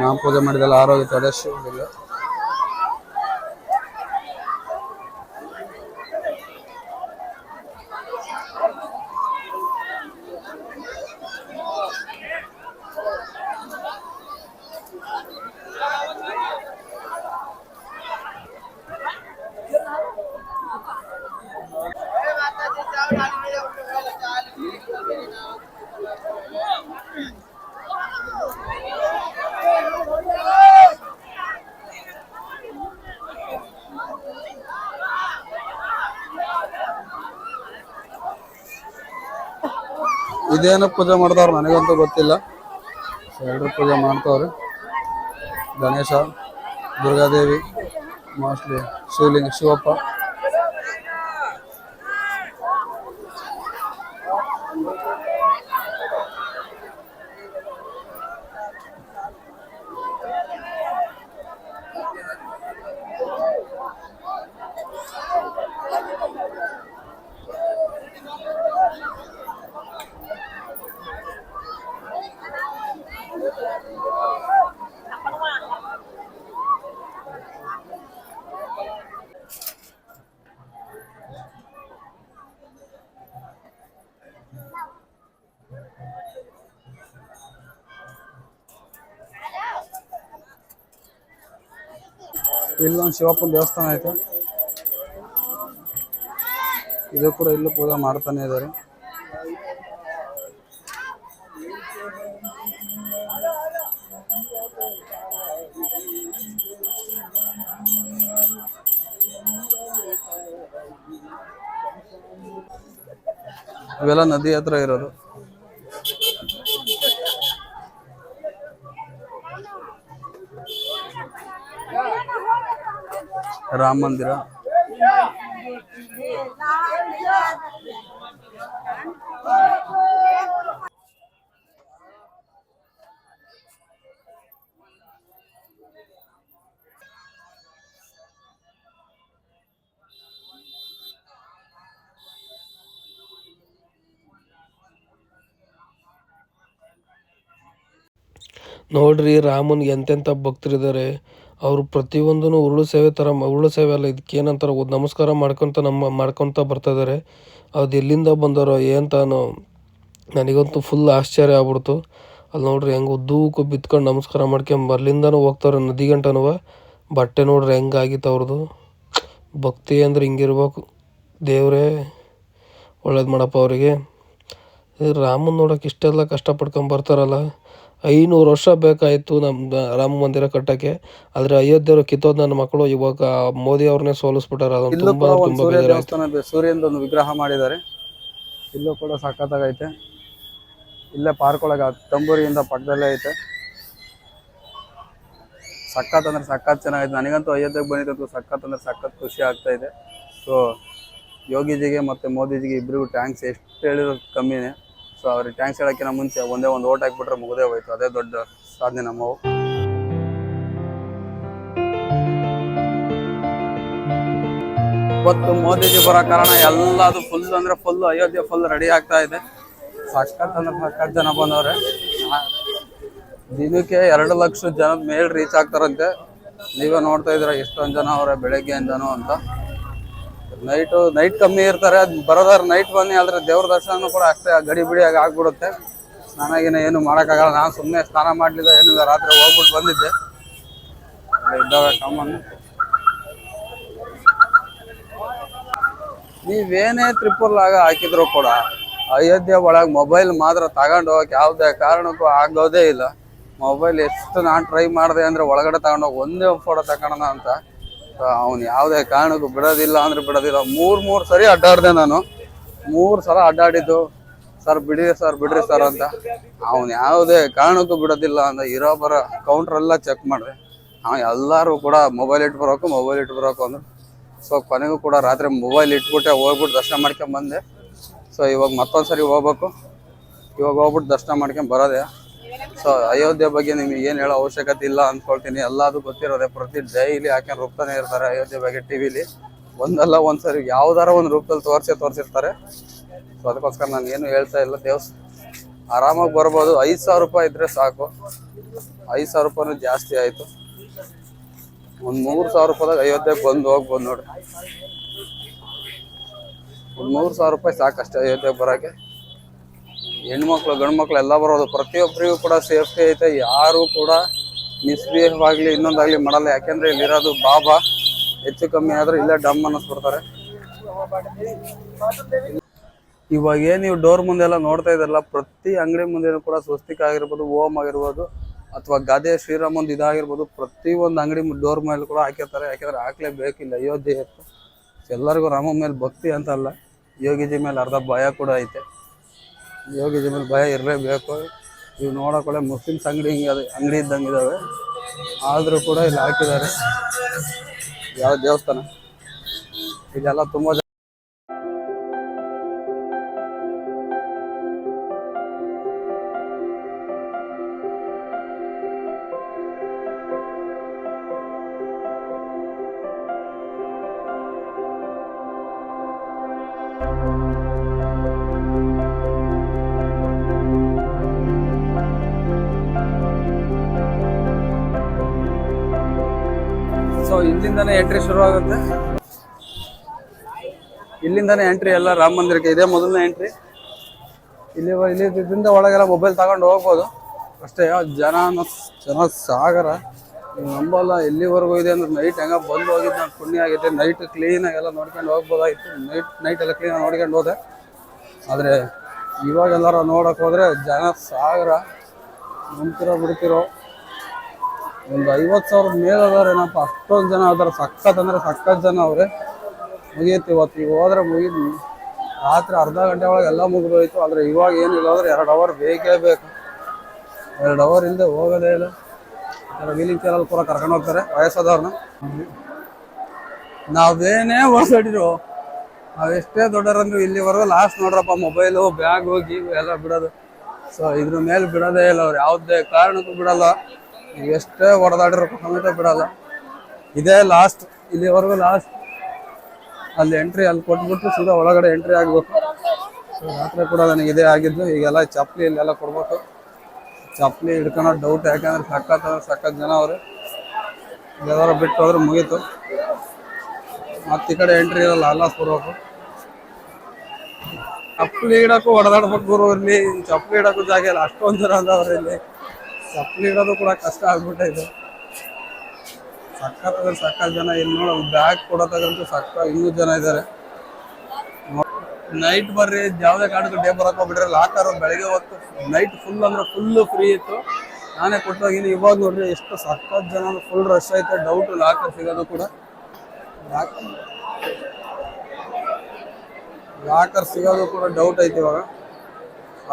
ನಾವು ಪೂಜೆ ಮಾಡಿದೆಲ್ಲ ಆರೋಗ್ಯ ಅದೇ ಶಿವಲಿಂಗ. ಇದೇನು ಪೂಜೆ ಮಾಡ್ತಾವ್ರ ನನಗಂತೂ ಗೊತ್ತಿಲ್ಲ. ಎಲ್ಲರೂ ಪೂಜೆ ಮಾಡ್ತಾವ್ರಿ. ಗಣೇಶ, ದುರ್ಗಾದೇವಿ, ಮೋಸ್ಟ್ಲಿ ಶಿವಲಿಂಗ, ಶಿವಪ್ಪ. ಇಲ್ಲೊಂದು ಶಿವಪ್ಪನ ದೇವಸ್ಥಾನ ಐತೆ. ಇದು ಕೂಡ ಇಲ್ಲೂ ಪೂಜೆ ಮಾಡ್ತಾನೆ ಇದ್ದಾರೆ. ಇವೆಲ್ಲ ನದಿ ಹತ್ರ ಇರೋದು. ರಾಮ ಮಂದಿರ. ನೋಡ್ರಿ, ರಾಮನ್ಗೆ ಎಂತೆಂಥ ಭಕ್ತರಿದ್ದಾರೆ. ಅವರು ಪ್ರತಿಯೊಂದೂ ಉರುಳು ಸೇವೆ ಥರ, ಉರುಳು ಸೇವೆ ಅಲ್ಲ, ಇದಕ್ಕೆ ಏನಂತಾರೆ, ನಮಸ್ಕಾರ ಮಾಡ್ಕೊತ ಬರ್ತಾ ಇದ್ದಾರೆ. ಅದು ಎಲ್ಲಿಂದ ಬಂದಾರೋ ತಾನೋ, ನನಗಂತೂ ಫುಲ್ ಆಶ್ಚರ್ಯ ಆಗ್ಬಿಡ್ತು. ಅಲ್ಲಿ ನೋಡ್ರಿ ಹೆಂಗೆ ಉದ್ದಕ್ಕೂ ಬಿತ್ಕೊಂಡು ನಮಸ್ಕಾರ ಮಾಡ್ಕೊಂಡು ಅಲ್ಲಿಂದನೂ ಹೋಗ್ತಾವ್ರೆ ನದಿ ಗಂಟನೂ. ಬಟ್ಟೆ ನೋಡ್ರಿ ಹೆಂಗಾಗಿತ್ತು ಅವ್ರದ್ದು. ಭಕ್ತಿ ಅಂದ್ರೆ ಹಿಂಗಿರ್ಬೇಕು. ದೇವರೇ ಒಳ್ಳೇದು ಮಾಡಪ್ಪ ಅವರಿಗೆ. ರಾಮನ ನೋಡೋಕೆ ಇಷ್ಟೆಲ್ಲ ಕಷ್ಟಪಡ್ಕೊಂಡು ಬರ್ತಾರಲ್ಲ. 500 ವರ್ಷ ಬೇಕಾಯಿತು ನಮ್ಮ ರಾಮ ಮಂದಿರ ಕಟ್ಟಕ್ಕೆ. ಆದರೆ ಅಯೋಧ್ಯೆಯವರು ಕಿತ್ತೋದು ನನ್ನ ಮಕ್ಕಳು ಇವಾಗ ಮೋದಿ ಅವ್ರನ್ನೇ ಸೋಲಿಸ್ಬಿಟ್ಟಾರೆ. ಅದೊಂದು ತುಂಬಾ ದೇವಸ್ಥಾನ, ಸೂರ್ಯನ ಒಂದು ವಿಗ್ರಹ ಮಾಡಿದ್ದಾರೆ. ಇಲ್ಲೂ ಕೂಡ ಸಖತ್ತಾಗೈತೆ. ಇಲ್ಲೇ ಪಾರ್ಕ್ ಒಳಗೆ ತಂಬೂರಿಯಿಂದ ಪಕ್ಕದಲ್ಲೇ ಐತೆ. ಸಖತ್ ಅಂದ್ರೆ ಸಖತ್ ಚೆನ್ನಾಗೈತೆ. ನನಗಂತೂ ಅಯೋಧ್ಯೆಗೆ ಬಂದಿದ್ದು ಸಖತ್ ಅಂದ್ರೆ ಸಖತ್ ಖುಷಿ ಆಗ್ತಾ ಇದೆ. ಸೊ ಯೋಗಿಜಿಗೆ ಮತ್ತು ಮೋದಿಜಿಗೆ ಇಬ್ಬರಿಗೂ ಟ್ಯಾಂಕ್ಸ್ ಎಷ್ಟು ಹೇಳಿರೋದು ಕಮ್ಮಿನೇ. ಸೊ ಅವ್ರಿಗೆ ಟ್ಯಾಂಕ್ಸ್ ಹೇಳೋಕ್ಕಿಂತ ಮುಂಚೆ ಒಂದೇ ಒಂದು ಓಟ್ ಹಾಕ್ಬಿಟ್ರೆ ಮುಗದೇ ಹೋಯ್ತು. ಅದೇ ದೊಡ್ಡ ಸಾಧನೆ ನಮ್ಮವು. ಇವತ್ತು ಮೋದಿಜಿ ಬರೋ ಕಾರಣ ಎಲ್ಲದು ಫುಲ್ ಅಂದ್ರೆ ಫುಲ್ ಅಯೋಧ್ಯೆ ಫುಲ್ ರೆಡಿ ಆಗ್ತಾ ಇದೆ. ಸಖತ್ ಅಂದ್ರೆ ಸಖತ್ ಜನ ಬಂದವ್ರೆ. ದಿನಕ್ಕೆ 2 ಲಕ್ಷ ಜನದ ಮೇಲ್ ರೀಚ್ ಆಗ್ತಾರಂತೆ. ನೀವೇ ನೋಡ್ತಾ ಇದ್ದೀರಾ ಎಷ್ಟೊಂದು ಜನ ಅವರೇ ಬೆಳಗ್ಗೆಯಿಂದನೂ ಅಂತ. ನೈಟ್ ಕಮ್ಮಿ ಇರ್ತಾರೆ. ಅದು ಬರೋದಾದ್ರೆ ನೈಟ್ ಬನ್ನಿ, ಆದರೆ ದೇವ್ರ ದರ್ಶನ ಕೂಡ ಅಷ್ಟೇ ಗಡಿ ಬಿಡಿಯಾಗಿ ಆಗ್ಬಿಡುತ್ತೆ. ಸ್ನಾನಗಿನ ಏನು ಮಾಡೋಕ್ಕಾಗಲ್ಲ. ನಾನು ಸುಮ್ಮನೆ ಸ್ನಾನ ಮಾಡಲಿಲ್ಲ, ಏನಿಲ್ಲ, ರಾತ್ರಿ ಹೋಗ್ಬಿಟ್ಟು ಬಂದಿದ್ದೆ. ಇದ್ದಾವೆ ಕಾಮನ್. ನೀವೇನೇ ಟ್ರಿಪ್ಪಲ್ಲಾಗ ಹಾಕಿದ್ರು ಕೂಡ ಅಯೋಧ್ಯೆ ಒಳಗೆ ಮೊಬೈಲ್ ಮಾತ್ರ ತಗೊಂಡು ಹೋಗಕ್ಕೆ ಯಾವುದೇ ಕಾರಣಕ್ಕೂ ಆಗೋದೇ ಇಲ್ಲ. ಮೊಬೈಲ್ ಎಷ್ಟು ನಾನು ಟ್ರೈ ಮಾಡಿದೆ ಅಂದರೆ ಒಳಗಡೆ ತಗೊಂಡೋಗಿ ಒಂದೇ ಫೋಟೋ ತಗೊಳೋಣ ಅಂತ. ಅವ್ನು ಯಾವುದೇ ಕಾರಣಕ್ಕೂ ಬಿಡೋದಿಲ್ಲ ಅಂದರೆ ಬಿಡೋದಿಲ್ಲ. ಮೂರು ಸರಿ ಅಡ್ಡಾಡಿದೆ ನಾನು. 3 ಸಲ ಅಡ್ಡಾಡಿದ್ದು, ಸರ್ ಬಿಡ್ರಿ ಸರ್ ಅಂತ. ಅವ್ನು ಯಾವುದೇ ಕಾರಣಕ್ಕೂ ಬಿಡೋದಿಲ್ಲ ಅಂತ ಇರೋ ಬರೋ ಕೌಂಟ್ರೆಲ್ಲ ಚೆಕ್ ಮಾಡಿದೆ. ಎಲ್ಲರೂ ಕೂಡ ಮೊಬೈಲ್ ಇಟ್ಟು ಬರೋಕು ಅಂದರು. ಸೊ ಕೊನೆಗೂ ಕೂಡ ರಾತ್ರಿ ಮೊಬೈಲ್ ಇಟ್ಬಿಟ್ಟೆ ಹೋಗ್ಬಿಟ್ಟು ದರ್ಶನ ಮಾಡ್ಕೊಂಡು ಬಂದೆ. ಸೊ ಇವಾಗ ಮತ್ತೊಂದು ಸರಿ ಹೋಗ್ಬೇಕು. ಇವಾಗ ಹೋಗ್ಬಿಟ್ಟು ದರ್ಶನ ಮಾಡ್ಕೊಂಡು ಬರೋದೆ. ಸೊ ಅಯೋಧ್ಯೆ ಬಗ್ಗೆ ನಿಮಗೆ ಏನು ಹೇಳೋ ಅವಶ್ಯಕತೆ ಇಲ್ಲ ಅಂದ್ಕೊಳ್ತೀನಿ. ಎಲ್ಲದೂ ಗೊತ್ತಿರೋದೆ. ಪ್ರತಿ ಡೈಲಿ ಹಾಕೊಂಡು ರೂಪ್ತಾನೆ ಇರ್ತಾರೆ ಅಯೋಧ್ಯೆ ಬಗ್ಗೆ ಟಿವಿಲಿ. ಒಂದಲ್ಲ ಒಂದು ಸರಿ ಯಾವ್ದಾರ ಒಂದು ರೂಪದಲ್ಲಿ ತೋರಿಸಿರ್ತಾರೆ. ಸೊ ಅದಕ್ಕೋಸ್ಕರ ನಾನು ಏನು ಹೇಳ್ತಾ ಇಲ್ಲ. ಆರಾಮಾಗಿ ಬರ್ಬೋದು. 5,000 ರೂಪಾಯಿ ಇದ್ರೆ ಸಾಕು. 5,000 ರೂಪಾಯಿನೂ ಜಾಸ್ತಿ ಆಯಿತು. ಒಂದು 3,000 ರೂಪಾಯಿದಾಗ ಅಯೋಧ್ಯೆಗೆ ಹೋಗ್ಬೋದು ನೋಡಿ. ಒಂದು 3,000 ರೂಪಾಯಿ ಸಾಕಷ್ಟೇ ಅಯೋಧ್ಯೆಗೆ ಬರೋಕ್ಕೆ. ಹೆಣ್ಮಕ್ಳು ಗಂಡ್ಮಕ್ಳು ಎಲ್ಲ ಬರೋದು. ಪ್ರತಿಯೊಬ್ಬರಿಗೂ ಕೂಡ ಸೇಫ್ಟಿ ಐತೆ. ಯಾರು ಕೂಡ ಮಿಸ್ಬಿಹೇವ್ ಆಗಲಿ ಇನ್ನೊಂದಾಗಲಿ ಮಾಡಲ್ಲ. ಯಾಕೆಂದರೆ ಇಲ್ಲಿರೋದು ಬಾಬಾ. ಹೆಚ್ಚು ಕಮ್ಮಿ ಆದರೆ ಇಲ್ಲೇ ಡಮ್ ಅನ್ನಿಸ್ಬಿಡ್ತಾರೆ. ಇವಾಗ ಏನು ನೀವು ಡೋರ್ ಮುಂದೆ ಎಲ್ಲ ನೋಡ್ತಾ ಇದ್ದಾರಲ್ಲ, ಪ್ರತಿ ಅಂಗಡಿ ಮುಂದೆನೂ ಕೂಡ ಸ್ವಸ್ತಿಕ್ ಆಗಿರ್ಬೋದು, ಓಮ್ ಆಗಿರ್ಬೋದು, ಅಥವಾ ಗಾದೆ ಶ್ರೀರಾಮಂದು ಇದಾಗಿರ್ಬೋದು, ಪ್ರತಿಯೊಂದು ಅಂಗಡಿ ಡೋರ್ ಮೇಲೆ ಕೂಡ ಹಾಕಿರ್ತಾರೆ. ಯಾಕೆಂದರೆ ಹಾಕ್ಲೇಬೇಕಿಲ್ಲ. ಅಯೋಧ್ಯೆ ಇತ್ತು. ಎಲ್ಲರಿಗೂ ರಾಮ ಮೇಲೆ ಭಕ್ತಿ ಅಂತ ಅಲ್ಲ, ಯೋಗಿಜಿ ಮೇಲೆ ಅರ್ಧ ಭಯ ಕೂಡ ಐತೆ. ಯೋಗಿಜಿ ಮೇಲೆ ಭಯ ಇರಲೇಬೇಕು. ಇವು ನೋಡೋಕೊಳ್ಳೆ ಮುಸ್ಲಿಮ್ಸ್ ಅಂಗಡಿ ಅಂಗಡಿ ಇದ್ದಂಗೆ ಇದ್ದಾವೆ. ಆದರೂ ಕೂಡ ಇಲ್ಲಿ ಹಾಕಿದ್ದಾರೆ. ಯಾವ ದೇವಸ್ಥಾನ ಇದೆಲ್ಲ ತುಂಬ ಸೊ ಇಲ್ಲಿಂದಾನೇ ಎಂಟ್ರಿ ಶುರು ಆಗುತ್ತೆ. ಇಲ್ಲಿಂದಾನೇ ಎಂಟ್ರಿ ಎಲ್ಲ ರಾಮ ಮಂದಿರಕ್ಕೆ. ಇದೇ ಮೊದಲನೇ ಎಂಟ್ರಿ. ಇಲ್ಲಿಂದ ಒಳಗೆಲ್ಲ ಮೊಬೈಲ್ ತಗೊಂಡು ಹೋಗ್ಬೋದು ಅಷ್ಟೇ. ಜನ ಸಾಗರ ನಂಬಲ್ಲ. ಎಲ್ಲಿವರೆಗೂ ಇದೆ ಅಂದ್ರೆ ನೈಟ್ ಹೆಂಗ ಬಂದು ಹೋಗಿದ್ದು ನಾನು ಪುಣ್ಯ ಆಗೈತೆ. ನೈಟ್ ಕ್ಲೀನಾಗೆಲ್ಲ ನೋಡ್ಕೊಂಡು ಹೋಗ್ಬೋದಾಗಿತ್ತು. ನೈಟ್ ಎಲ್ಲ ಕ್ಲೀನಾಗಿ ನೋಡ್ಕೊಂಡು ಹೋದೆ. ಆದರೆ ಇವಾಗೆಲ್ಲರೂ ನೋಡೋಕೆ ಹೋದರೆ ಜನ ಸಾಗರ. ನಂಬ್ತಿರೋ ಬಿಡ್ತಿರೋ ಒಂದು 50,000 ಮೇಲೆ ಅದಾರೇನಪ್ಪ. ಅಷ್ಟೊಂದು ಜನ ಅದಾರ. ಸಖತ್ ಜನ ಅವರೇ. ಮುಗಿಯುತ್ತೆ ಇವತ್ತು. ಈಗ ಹೋದ್ರೆ ಮುಗಿದು ರಾತ್ರಿ ಅರ್ಧ ಗಂಟೆ ಒಳಗೆ ಎಲ್ಲ ಮುಗಿದೋಯ್ತು. ಆದರೆ ಇವಾಗ ಏನಿಲ್ಲ ಅಂದರೆ 2 ಅವರ್ ಬೇಕೇ ಬೇಕು. 2 ಅವರ್ ಇಲ್ಲದೆ ಹೋಗೋದೇ ಇಲ್ಲ. ವೀಲಿಂಗ್ ಚೇರಲ್ಲಿ ಕೂಡ ಕರ್ಕೊಂಡು ಹೋಗ್ತಾರೆ ವಯಸ್ಸಾದವ್ರನ್ನ. ನಾವೇನೇ ಓಡಾಡಿರೋ, ನಾವೆಷ್ಟೇ ದೊಡ್ಡರಂದ್ರು ಇಲ್ಲಿವರೆಗೂ ಲಾಸ್ಟ್ ನೋಡ್ರಪ್ಪ ಮೊಬೈಲು, ಬ್ಯಾಗು ಗೀಗು ಎಲ್ಲ ಬಿಡೋದು. ಸೊ ಇದ್ರ ಮೇಲೆ ಬಿಡೋದೇ ಇಲ್ಲ ಅವ್ರು. ಯಾವುದೇ ಕಾರಣಕ್ಕೂ ಬಿಡಲ್ಲ. ನೀವು ಎಷ್ಟೇ ಹೊಡೆದಾಡಿರೋ ಸಮೇತ ಬಿಡಲ್ಲ. ಇದೇ ಲಾಸ್ಟ್. ಇಲ್ಲಿವರೆಗೂ ಲಾಸ್ಟ್. ಅಲ್ಲಿ ಎಂಟ್ರಿ ಅಲ್ಲಿ ಕೊಟ್ಬಿಟ್ಟು ಸೀದಾ ಒಳಗಡೆ ಎಂಟ್ರಿ ಆಗಬೇಕು. ಸೊ ರಾತ್ರಿ ಕೂಡ ನನಗೆ ಇದೇ ಆಗಿದ್ದು. ಈಗೆಲ್ಲ ಚಪ್ಪಲಿ ಇಲ್ಲೆಲ್ಲ ಕೊಡ್ಬೇಕು. ಚಪ್ಪಲಿ ಹಿಡ್ಕೊಳೋದು ಡೌಟ್. ಯಾಕಂದ್ರೆ ಸಖತ್ ಜನ ಅವರು. ಯಾವ್ದಾರು ಬಿಟ್ಟು ಹೋದ್ರೆ ಮುಗೀತು. ಮತ್ತೆ ಈ ಕಡೆ ಎಂಟ್ರಿ ಇರಲ್ಲ. ಅಲ್ಲ ಕೊಡ್ಬೇಕು. ಚಪ್ಪಲಿ ಇಡೋಕ್ಕೂ ಹೊಡೆದಾಡ್ಬೇಕು ಗುರು. ಇಲ್ಲಿ ಚಪ್ಪಲಿ ಇಡೋಕ್ಕೂ ಜಾಗ ಇಲ್ಲ. ಅಷ್ಟೊಂದು ಜನ ಅದಾವ್ರೆ ಇಲ್ಲಿ. ಚಪ್ಪಲಿ ಇಡೋದು ಕೂಡ ಕಷ್ಟ ಆಗ್ಬಿಟ್ಟೈತೆ. ಸಖತ್ ಜನ. ಇಲ್ಲಿ ನೋಡೋದು ಬ್ಯಾಗ್ ಕೊಡೋತಕ್ಕಂತೂ ಇನ್ನೂ ಜನ ಇದ್ದಾರೆ. ನೈಟ್ ಬರ್ರಿ. ಯಾವುದೇ ಕಾರಣಕ್ಕೂ ಡೇ ಬರೋಕೆ ಹೋಗ್ಬಿಟ್ರೆ. ಲಾಕರು ಬೆಳಗ್ಗೆ ಹೊತ್ತು ನೈಟ್ ಫುಲ್ ಅಂದ್ರೆ ಫುಲ್ಲು ಫ್ರೀ ಇತ್ತು. ನಾನೇ ಕೊಟ್ಟೋಗಿನಿ. ಇವಾಗ ನೋಡ್ರಿ ಎಷ್ಟು ಸಖತ್ ಜನ. ಫುಲ್ ರಶ್ ಐತೆ. ಡೌಟ್ ಲಾಕರ್ ಸಿಗೋದು ಕೂಡ. ಲಾಕರ್ ಸಿಗೋದು ಕೂಡ ಡೌಟ್ ಐತಿ ಇವಾಗ.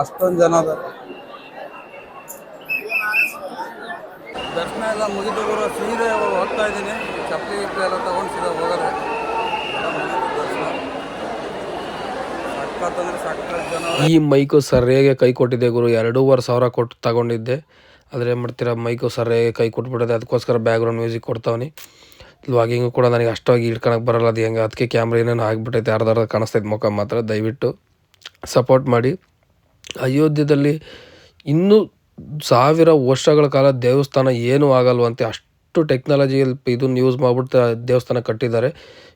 ಅಷ್ಟೊಂದು ಜನ ಅದ. ದರ್ಶನ ಎಲ್ಲ ಮುಗಿದು ಬರೋ ಸೀರೆ ಹೋಗ್ತಾ ಇದ್ದೀನಿ. ಚಪ್ಪಲಿ ಎಲ್ಲ ತಗೊಂಡು ಸೀದಾ ಹೋಗೋದು. ಈ ಮೈಕು ಸರಿಯಾಗಿ ಕೈ ಕೊಟ್ಟಿದ್ದೆ ಗುರು. 2,500 ಕೊಟ್ಟು ತಗೊಂಡಿದ್ದೆ. ಆದರೆ ಏನು ಮಾಡ್ತೀರಾ, ಮೈಕು ಸರಿಯಾಗಿ ಕೈ ಕೊಟ್ಬಿಡೋದೆ. ಅದಕ್ಕೋಸ್ಕರ ಬ್ಯಾಕ್ಗ್ರೌಂಡ್ ಮ್ಯೂಸಿಕ್ ಕೊಡ್ತಾವನಿ. ವ್ಲಾಗಿಂಗು ಕೂಡ ನನಗೆ ಅಷ್ಟಾಗಿ ಹಿಡ್ಕೊಳಕ್ಕೆ ಬರಲ್ಲ. ಅದು ಹೆಂಗೆ ಅದಕ್ಕೆ ಕ್ಯಾಮ್ರಾ ಏನೇನು ಆಗಿಬಿಟ್ಟೈತೆ. ಅರ್ಧ ಕಾಣಿಸ್ತೈತೆ ಮುಖ ಮಾತ್ರ. ದಯವಿಟ್ಟು ಸಪೋರ್ಟ್ ಮಾಡಿ. ಅಯೋಧ್ಯೆಯಲ್ಲಿ ಇನ್ನೂ 1000 ವರ್ಷಗಳ ಕಾಲ ದೇವಸ್ಥಾನ ಏನೂ ಆಗಲ್ವಂತೆ. ಅಷ್ಟು ಟೆಕ್ನಾಲಜಿಯಲ್ಲಿ ಇದನ್ನು ಯೂಸ್ ಮಾಡಿಬಿಟ್ಟು ದೇವಸ್ಥಾನ ಕಟ್ಟಿದ್ದಾರೆ.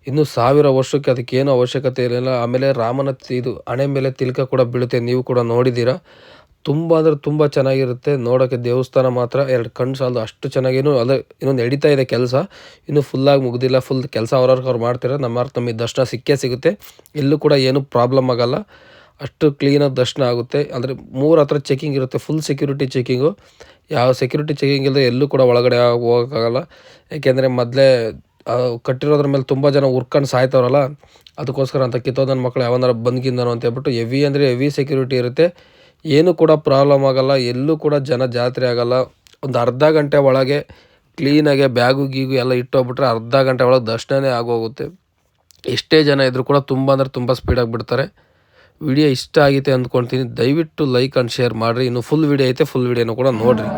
ಇನ್ನು 1000 ವರ್ಷಕ್ಕೆ ಅದಕ್ಕೇನು ಅವಶ್ಯಕತೆ ಇರಲಿಲ್ಲ. ಆಮೇಲೆ ರಾಮನ ಇದು ಹಣೆ ಮೇಲೆ ತಿಲಕ ಕೂಡ ಬೀಳುತ್ತೆ. ನೀವು ಕೂಡ ನೋಡಿದ್ದೀರಾ. ತುಂಬ ಅಂದರೆ ತುಂಬ ಚೆನ್ನಾಗಿರುತ್ತೆ ನೋಡೋಕ್ಕೆ. ದೇವಸ್ಥಾನ ಮಾತ್ರ 2 ಕಣ್ಣು ಸಾಲದು. ಅಷ್ಟು ಚೆನ್ನಾಗೇನು ಅದೇ ಇನ್ನೊಂದು ನಡೀತಾ ಇದೆ ಕೆಲಸ. ಇನ್ನೂ ಫುಲ್ಲಾಗಿ ಮುಗ್ದಿಲ್ಲ. ಫುಲ್ ಕೆಲಸ ಅವ್ರು ಮಾಡ್ತಾರೆ. ನಮಗೆ ದರ್ಶನ ಸಿಗುತ್ತೆ. ಎಲ್ಲೂ ಕೂಡ ಏನೂ ಪ್ರಾಬ್ಲಮ್ ಆಗೋಲ್ಲ. ಅಷ್ಟು ಕ್ಲೀನಾಗಿ ದರ್ಶನ ಆಗುತ್ತೆ. ಅಂದರೆ 3 ಹತ್ರ ಚೆಕಿಂಗ್ ಇರುತ್ತೆ. Full security checking. ಯಾವ ಸೆಕ್ಯೂರಿಟಿ ಚೆಕಿಂಗ್ ಇಲ್ಲದೆ ಎಲ್ಲೂ ಕೂಡ ಒಳಗಡೆ ಹೋಗೋಕ್ಕಾಗಲ್ಲ. ಏಕೆಂದರೆ ಮೊದಲೇ ಕಟ್ಟಿರೋದ್ರ ಮೇಲೆ ತುಂಬ ಜನ ಉರ್ಕೊಂಡು ಸಾಯ್ತವ್ರಲ್ಲ, ಅದಕ್ಕೋಸ್ಕರ ಅಂತ ಕಿತ್ತೋದನ್ನ ಮಕ್ಕಳು ಯಾವನಾರ ಬಂದ್ಗಿಂದನೋ ಅಂತ ಹೇಳ್ಬಿಟ್ಟು ಹೆವಿ ಅಂದರೆ ಹೆವಿ ಸೆಕ್ಯೂರಿಟಿ ಇರುತ್ತೆ. ಏನೂ ಕೂಡ ಪ್ರಾಬ್ಲಮ್ ಆಗೋಲ್ಲ, ಎಲ್ಲೂ ಕೂಡ ಜನ ಜಾತ್ರೆ ಆಗೋಲ್ಲ. ಒಂದು ಅರ್ಧ ಗಂಟೆ ಒಳಗೆ ಕ್ಲೀನಾಗೆ ಬ್ಯಾಗು ಗೀಗು ಎಲ್ಲ ಇಟ್ಟೋಗ್ಬಿಟ್ರೆ ಅರ್ಧ ಗಂಟೆ ಒಳಗೆ ದರ್ಶನನೇ ಆಗೋಗುತ್ತೆ. ಎಷ್ಟೇ ಜನ ಇದ್ದರೂ ಕೂಡ ತುಂಬ ಅಂದರೆ ತುಂಬ ಸ್ಪೀಡಾಗಿ ಬಿಡ್ತಾರೆ. ವಿಡಿಯೋ ಇಷ್ಟ ಆಗೈತೆ ಅಂದ್ಕೊಳ್ತೀನಿ. ದಯವಿಟ್ಟು ಲೈಕ್ ಆ್ಯಂಡ್ ಶೇರ್ ಮಾಡಿರಿ. ಇನ್ನು ಫುಲ್ ವಿಡಿಯೋ ಐತೆ, ಫುಲ್ ವಿಡಿಯೋನೂ ಕೂಡ ನೋಡಿರಿ.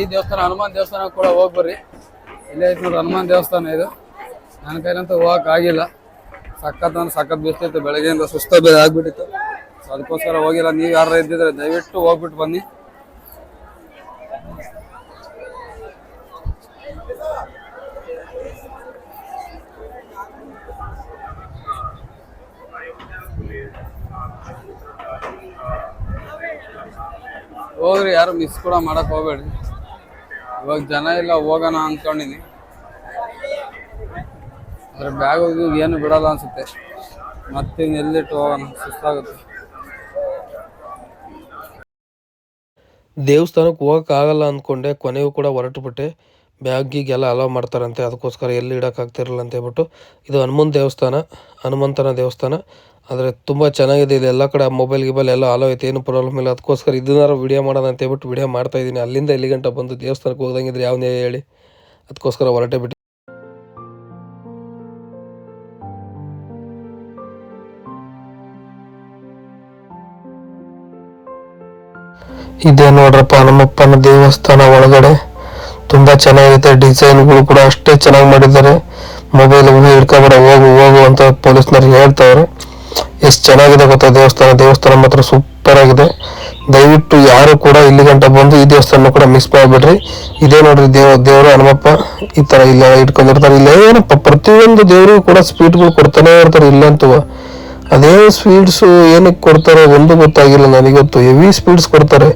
ಈ ದೇವಸ್ಥಾನ ಹನುಮಾನ್ ದೇವಸ್ಥಾನ ಕೂಡ ಹೋಗ್ಬರ್ರಿ. ಇಲ್ಲೇ ಐತೆ ನೋಡಿ ಹನುಮಾನ್ ದೇವಸ್ಥಾನ ಇದು. ನನ್ನ ಕೈಲಂತೂ ಹೋಗಕ್ ಆಗಿಲ್ಲ, ಸಖತ್ ಬಿಸ್ತಿತ್ತು, ಬೆಳಗ್ಗೆಯಿಂದ ಸುಸ್ತ ಆಗ್ಬಿಟ್ಟಿತ್ತು. ಸೊ ಅದಕ್ಕೋಸ್ಕರ ಹೋಗಿಲ್ಲ. ನೀವು ಯಾರು ಇದ್ದಿದ್ರೆ ದಯವಿಟ್ಟು ಹೋಗ್ಬಿಟ್ಟು ಬನ್ನಿ. ಹೋಗ್ರಿ, ಯಾರು ಮಿಸ್ ಕೂಡ ಮಾಡಕ್ ಹೋಗ್ಬೇಡ್ರಿ. ಇವಾಗ ಜನ ಇಲ್ಲ, ಹೋಗೋಣ ಅಂದ್ಕೊಂಡಿನಿ. ಅದ್ರ ಬ್ಯಾಗ್ ಹೋಗಿ ಏನು ಬಿಡಲ್ಲ ಅನ್ಸುತ್ತೆ. ಮತ್ತೆ ಎಲ್ಲಿಟ್ಟು ಹೋಗೋಣ, ಸುಸ್ತಾಗುತ್ತೆ. ದೇವಸ್ಥಾನಕ್ಕೆ ಹೋಗೋಕ್ಕಾಗಲ್ಲ ಅಂದ್ಕೊಂಡೆ, ಕೊನೆಗೂ ಕೂಡ ಹೊರಟುಬಿಟ್ಟೆ. ಬ್ಯಾಗಿಗೆಲ್ಲ ಅಲೋ ಮಾಡ್ತಾರಂತೆ, ಅದಕ್ಕೋಸ್ಕರ ಎಲ್ಲಿ ಇಡೋಕ್ಕಾಗ್ತಿರಲ್ಲ ಅಂತ ಹೇಳ್ಬಿಟ್ಟು. ಇದು ಹನುಮಂತನ ದೇವಸ್ಥಾನ. ಆದರೆ ತುಂಬ ಚೆನ್ನಾಗಿದೆ. ಇಲ್ಲಿ ಎಲ್ಲ ಕಡೆ ಮೊಬೈಲ್ ಗಿಬೈಲ್ ಎಲ್ಲ ಅಲೋ ಐತೆ, ಏನು ಪ್ರಾಬ್ಲಮ್ ಇಲ್ಲ. ಅದಕ್ಕೋಸ್ಕರ ಇದನ್ನಾರು ವಿಡಿಯೋ ಮಾಡೋಣ ಅಂತ ಹೇಳ್ಬಿಟ್ಟು ವಿಡಿಯೋ ಮಾಡ್ತಾಯಿದ್ದೀನಿ. ಅಲ್ಲಿಂದ ಇಲ್ಲಿ ಗಂಟೆ ಬಂದು ದೇವಸ್ಥಾನಕ್ಕೆ ಹೋದಂಗಿದ್ರೆ ಯಾವನೇ ಹೇಳಿ, ಅದಕ್ಕೋಸ್ಕರ ಹೊರಟೆ ಬಿಟ್ಟು. ಇದೇ ನೋಡ್ರಪ್ಪ ಹನುಮಪ್ಪನ ದೇವಸ್ಥಾನ ಒಳಗಡೆ. ತುಂಬ ಚೆನ್ನಾಗೈತೆ, ಡಿಸೈನ್ಗಳು ಕೂಡ ಅಷ್ಟೇ ಚೆನ್ನಾಗಿ ಮಾಡಿದ್ದಾರೆ. ಮೊಬೈಲ್ ಹಿಡ್ಕೊಬೇಡ, ಹೋಗು ಅಂತ ಪೊಲೀಸ್ನವ್ರಿಗೆ ಹೇಳ್ತಾವ್ರೆ. ಎಷ್ಟು ಚೆನ್ನಾಗಿದೆ ಗೊತ್ತಾ ದೇವಸ್ಥಾನ ಮಾತ್ರ ಸೂಪರ್ ಆಗಿದೆ. ದಯವಿಟ್ಟು ಯಾರು ಕೂಡ ಇಲ್ಲಿ ಗಂಟ ಬಂದು ಈ ದೇವಸ್ಥಾನ ಕೂಡ ಮಿಸ್ ಮಾಡಬೇಡ್ರಿ. ಇದೇ ನೋಡ್ರಿ ದೇವರು ಹನುಮಪ್ಪ ಈ ತರ ಇಲ್ಲ ಇಟ್ಕೊಂಡಿರ್ತಾರೆ. ಇಲ್ಲ ಏನಪ್ಪ, ಪ್ರತಿಯೊಂದು ದೇವರಿಗೂ ಕೂಡ ಸ್ವೀಟ್ಗಳು ಕೊಡ್ತಾನೆ ಇರ್ತಾರೆ. ಇಲ್ಲಂತೂ ಅದೇ ಸ್ವೀಟ್ಸು ಏನಕ್ಕೆ ಕೊಡ್ತಾರೆ ಒಂದು ಗೊತ್ತಾಗಿಲ್ಲ ನನಗೊತ್ತು. ಹೆವಿ ಸ್ವೀಟ್ಸ್ ಕೊಡ್ತಾರೆ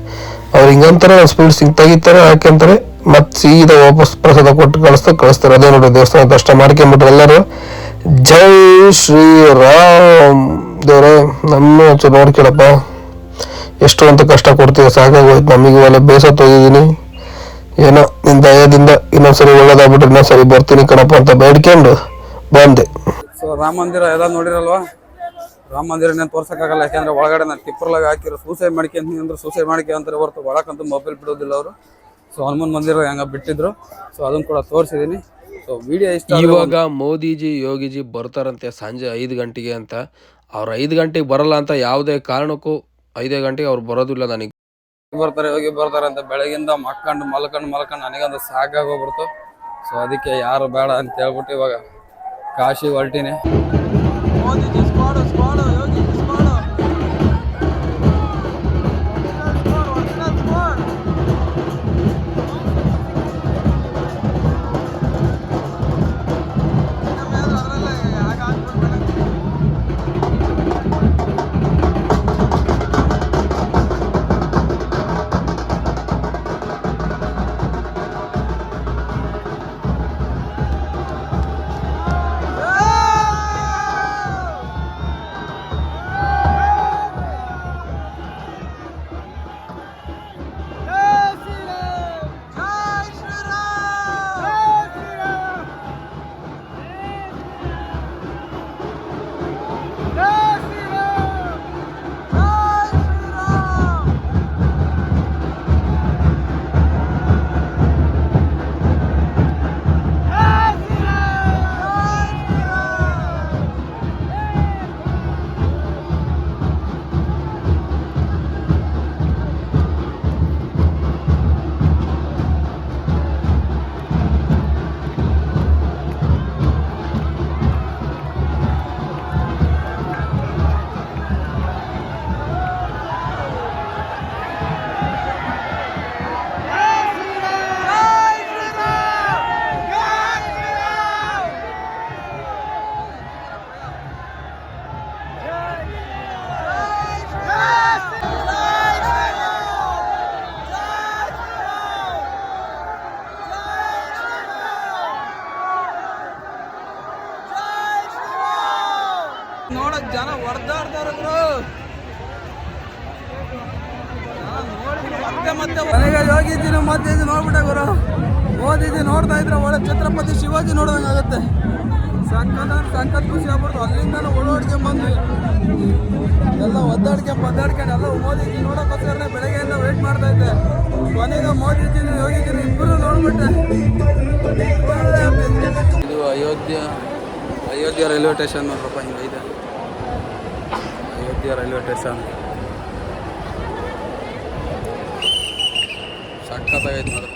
ಅವ್ರು. ಹಿಂಗಂತಾರೆ ಸ್ವೀಟ್ಸ್ ತೆಗಿತಾರೆ, ಹಾಕ್ಯಂತಾರೆ, ಮತ್ತೆ ಸೀದಾ ವಾಪಸ್ ಪ್ರಸಾದ ಕೊಟ್ಟು ಕಳಿಸ್ತಾರೆ. ಅದೇ ನೋಡಿ ದೇವಸ್ಥಾನ ದರ್ಶನ ಮಾಡ್ಕೊಂಬಿಟ್ರೆ ಎಲ್ಲರೂ. ಜೈ ಶ್ರೀರಾಮ್. ದೇವ್ರೆ ನಮ್ಮ ಒಂಚೂರು ನೋಡ್ಕೊಳಪ್ಪ, ಎಷ್ಟು ಅಂತ ಕಷ್ಟ ಕೊಡ್ತೀವಿ, ಸಾಕಾಗೋಯ್ತು ನಮಗೆ. ಇವೆಲ್ಲ ಬೇಸತ್ತು ಹೋಗಿದ್ದೀನಿ. ಏನೋ ನಿನ್ನ ದಯದಿಂದ ಇನ್ನೊಂದ್ಸರಿ ಒಳ್ಳೇದಾಗ್ಬಿಟ್ರೆ ಇನ್ನೊಂದ್ಸರಿ ಬರ್ತೀನಿ ಕಣಪ್ಪ ಅಂತ ಬೇಡ್ಕೊಂಡು ಬಂದೆ. ಸೊ ರಾಮ ಮಂದಿರ ಎಲ್ಲ ನೋಡಿರಲ್ವಾ? ರಾಮ ಮಂದಿರ ನಾನು ತೋರ್ಸಕ್ಕಾಗಲ್ಲ, ಯಾಕೆಂದ್ರೆ ಒಳಗಡೆ ನಾನು ಟಿಪ್ಪರ್ಲಾಗ ಹಾಕಿರೋ ಸೂಸೈಡ್ ಮಾಡ್ಕೊಂತೀನಿ ಅಂದ್ರೆ ಸೂಸೈಡ್ ಮಾಡ್ಕೊಂತಾರೆ ಹೊರತು ಒಳಕಂತೂ ಮೊಬೈಲ್ ಬಿಡೋದಿಲ್ಲ ಅವರು. ಸೊ ಹನುಮಾನ್ ಮಂದಿರ ಹೆಂಗ ಬಿಟ್ಟಿದ್ರು, ಸೊ ಅದನ್ನು ಕೂಡ ತೋರಿಸಿದ್ದೀನಿ. ಸೊ ವಿಡಿಯೋ ಇಷ್ಟ. ಇವಾಗ ಮೋದಿಜಿ ಯೋಗಿಜಿ ಬರ್ತಾರಂತೆ ಸಂಜೆ 5 ಗಂಟೆಗೆ ಅಂತ. ಅವ್ರು 5 ಗಂಟೆಗೆ ಬರಲ್ಲ ಅಂತ ಯಾವುದೇ ಕಾರಣಕ್ಕೂ 5 ಗಂಟೆಗೆ ಅವ್ರು ಬರೋದಿಲ್ಲ. ನನಗೆ ಯೋಗಿ ಬರ್ತಾರೆ ಅಂತ ಬೆಳಗಿಂದ ಮಲ್ಕೊಂಡು ನನಗಂದು ಸಾಕಾಗೋಗ್ಬಿಡ್ತು. ಸೊ ಅದಕ್ಕೆ ಯಾರು ಬೇಡ ಅಂತ ಹೇಳ್ಬಿಟ್ಟು ಇವಾಗ ಕಾಶಿ ಹೊರಟಿನಿ. ಜನ ಹೊಡೆದಾಡ್ತಾರೆ ಮತ್ತೆ ಮನೆಗೆ ಹೋಗಿದ್ದೀನಿ ಮತ್ತೆ ಇದು ನೋಡ್ಬಿಟ್ಟೆ ಗುರು. ಓದಿದ್ದು ನೋಡ್ತಾ ಇದ್ರೆ ಒಳ್ಳೆ ಛತ್ರಪತಿ ಶಿವಾಜಿ ನೋಡ್ದಂಗೆ ಆಗುತ್ತೆ. ಸಖತ್ ಖುಷಿ ಆಗ್ಬಿಡ್ತು. ಅಲ್ಲಿಂದ ಓಡಾಡ್ಕೊಂಡ್ ಬಂದು ಎಲ್ಲ ಒದ್ದಾಡ್ಕೊಂಡು ಎಲ್ಲ ಮೋದಿಜಿ ನೋಡೋಕ್ಕೋಸ್ಕರನೇ ಬೆಳಗ್ಗೆಯಿಂದ ವೇಟ್ ಮಾಡ್ತಾ ಇದ್ದೆ. ಕೊನೆಗೆ ಮೋದಿಜಿನ ಯೋಗಿಜಿನ ಇಬ್ಬರು ನೋಡ್ಬಿಟ್ಟೆ. ಇದು ಅಯೋಧ್ಯ ರೈಲ್ವೆ ಸ್ಟೇಷನ್ ನೋಡ್ರಪ್ಪ, ಹಿಂಗಿದೆ ಅಯೋಧ್ಯ ರೈಲ್ವೆ ಸ್ಟೇಷನ್. ಸಖತ್ತಾಗೈತೆ ನೋಡಿ.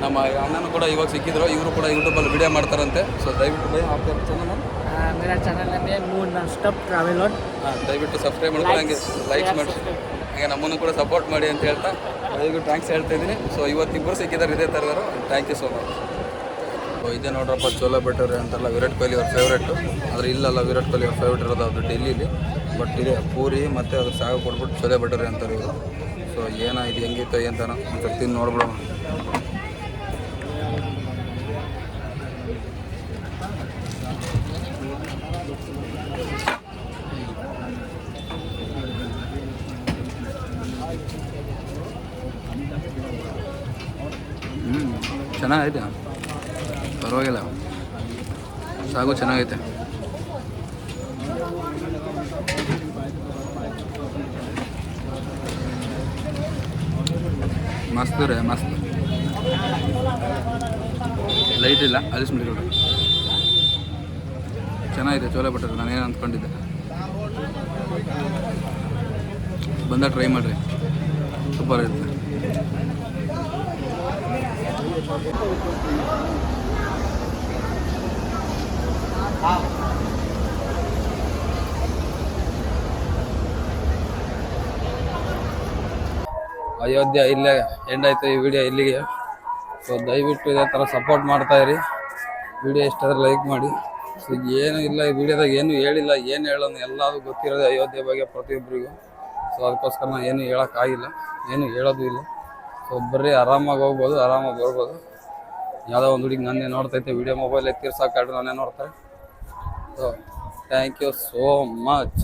ನಮ್ಮ ಅಣ್ಣನೂ ಕೂಡ ಇವಾಗ ಸಿಕ್ಕಿದ್ರು. ಇವರು ಕೂಡ ಯೂಟ್ಯೂಬಲ್ಲಿ ವಿಡಿಯೋ ಮಾಡ್ತಾರಂತೆ. ಸೊ ದಯವಿಟ್ಟು मेरा चैनल है mood non stop travel on. ದಯವಿಟ್ಟು ಸಬ್ಸ್ಕ್ರೈಬ್ ಮಾಡ್ಕೊಂಡು ಹಂಗೆ ಲೈಕ್ಸ್ ಮಾಡಿ, ಹಾಗೆ ನಮ್ಮನ್ನು ಕೂಡ ಸಪೋರ್ಟ್ ಮಾಡಿ ಅಂತ ಹೇಳ್ತಾ ದಯವಿಟ್ಟು ಥ್ಯಾಂಕ್ಸ್ ಹೇಳ್ತಾ ಇದ್ದೀನಿ. ಸೊ ಇವತ್ತಿಬ್ಬರು ಸಿಕ್ಕಿದ್ದಾರೆ ಇದೇ ಥರದವರು. Thank you so much. ಇದೇ ನೋಡ್ರಪ್ಪ ಚೋಲೆ ಭಟೂರಿ ಅಂತೆಲ್ಲ ವಿರಾಟ್ ಕೊಹ್ಲಿ ಅವ್ರ ಫೇವ್ರೇಟು. ಆದರೆ ಇಲ್ಲಲ್ಲ ವಿರಾಟ್ ಕೊಹ್ಲಿ ಅವ್ರ ಫೇವ್ರೇಟ್ ಇರೋದು ಅದು ಡೆಲ್ಲಿಲಿ. ಬಟ್ ಇದೆ ಪೂರಿ ಮತ್ತು ಅದು ಸಾಗು ಕೊಟ್ಬಿಟ್ಟು ಚೋಲೆ ಭಟೂರಿ ಅಂತಾರೆ ಇವರು. ಸೊ ಏನೋ ಇದು ಹೆಂಗಿತ್ತು ಏನೋ ಒಂದು ತಿಂದು ನೋಡ್ಬಿಡೋಣ. ಚೆನ್ನಾಗೈತೆ, ಪರವಾಗಿಲ್ಲ. ಸಾಗು ಚೆನ್ನಾಗೈತೆ. ಮಸ್ತ್ ರೀ, ಮಸ್ತ್. ಲೈಟ್ ಇಲ್ಲ ಅಲಿಸ್ಬಿಟ್ಟು ಚೆನ್ನಾಗಿದೆ ಚೋಲೆ ಭಟೂರಿ. ನಾನೇನು ಅಂದ್ಕೊಂಡಿದ್ದೆ. ಬಂದಾಗ ಟ್ರೈ ಮಾಡಿರಿ, ಸೂಪರ್ ಇರುತ್ತೆ. ಅಯೋಧ್ಯ ಇಲ್ಲೇ ಎಂಡ್ ಆಯ್ತು ಈ ವಿಡಿಯೋ ಇಲ್ಲಿಗೆ. ಸೊ ದಯವಿಟ್ಟು ಇದೇ ಥರ ಸಪೋರ್ಟ್ ಮಾಡ್ತಾಯಿರಿ. ವಿಡಿಯೋ ಇಷ್ಟಾದ್ರೆ ಲೈಕ್ ಮಾಡಿ. ಸೊ ಏನೂ ಇಲ್ಲ ಈ ವಿಡಿಯೋದಾಗ ಏನು ಹೇಳಿಲ್ಲ, ಏನು ಹೇಳೋಣ ಎಲ್ಲದೂ ಗೊತ್ತಿರೋದು ಅಯೋಧ್ಯೆ ಬಗ್ಗೆ ಪ್ರತಿಯೊಬ್ಬರಿಗೂ. ಸೊ ಅದಕ್ಕೋಸ್ಕರ ನಾನು ಏನು ಹೇಳೋಕ್ಕಾಗಿಲ್ಲ, ಏನು ಹೇಳೋದು ಇಲ್ಲ. ಸೊ ಬರ್ರಿ, ಆರಾಮಾಗಿ ಹೋಗ್ಬೋದು, ಆರಾಮಾಗಿ ಬರ್ಬೋದು. ಯಾವುದೋ ಒಂದು ಹುಡುಗಿ ನನ್ನೇ ನೋಡ್ತೈತೆ ವಿಡಿಯೋ ಮೊಬೈಲ್ ಎತ್ತಿರ್ಸಾಕಾಡ್ರೆ ನಾನೇ ನೋಡ್ತಾರೆ. So thank you so much.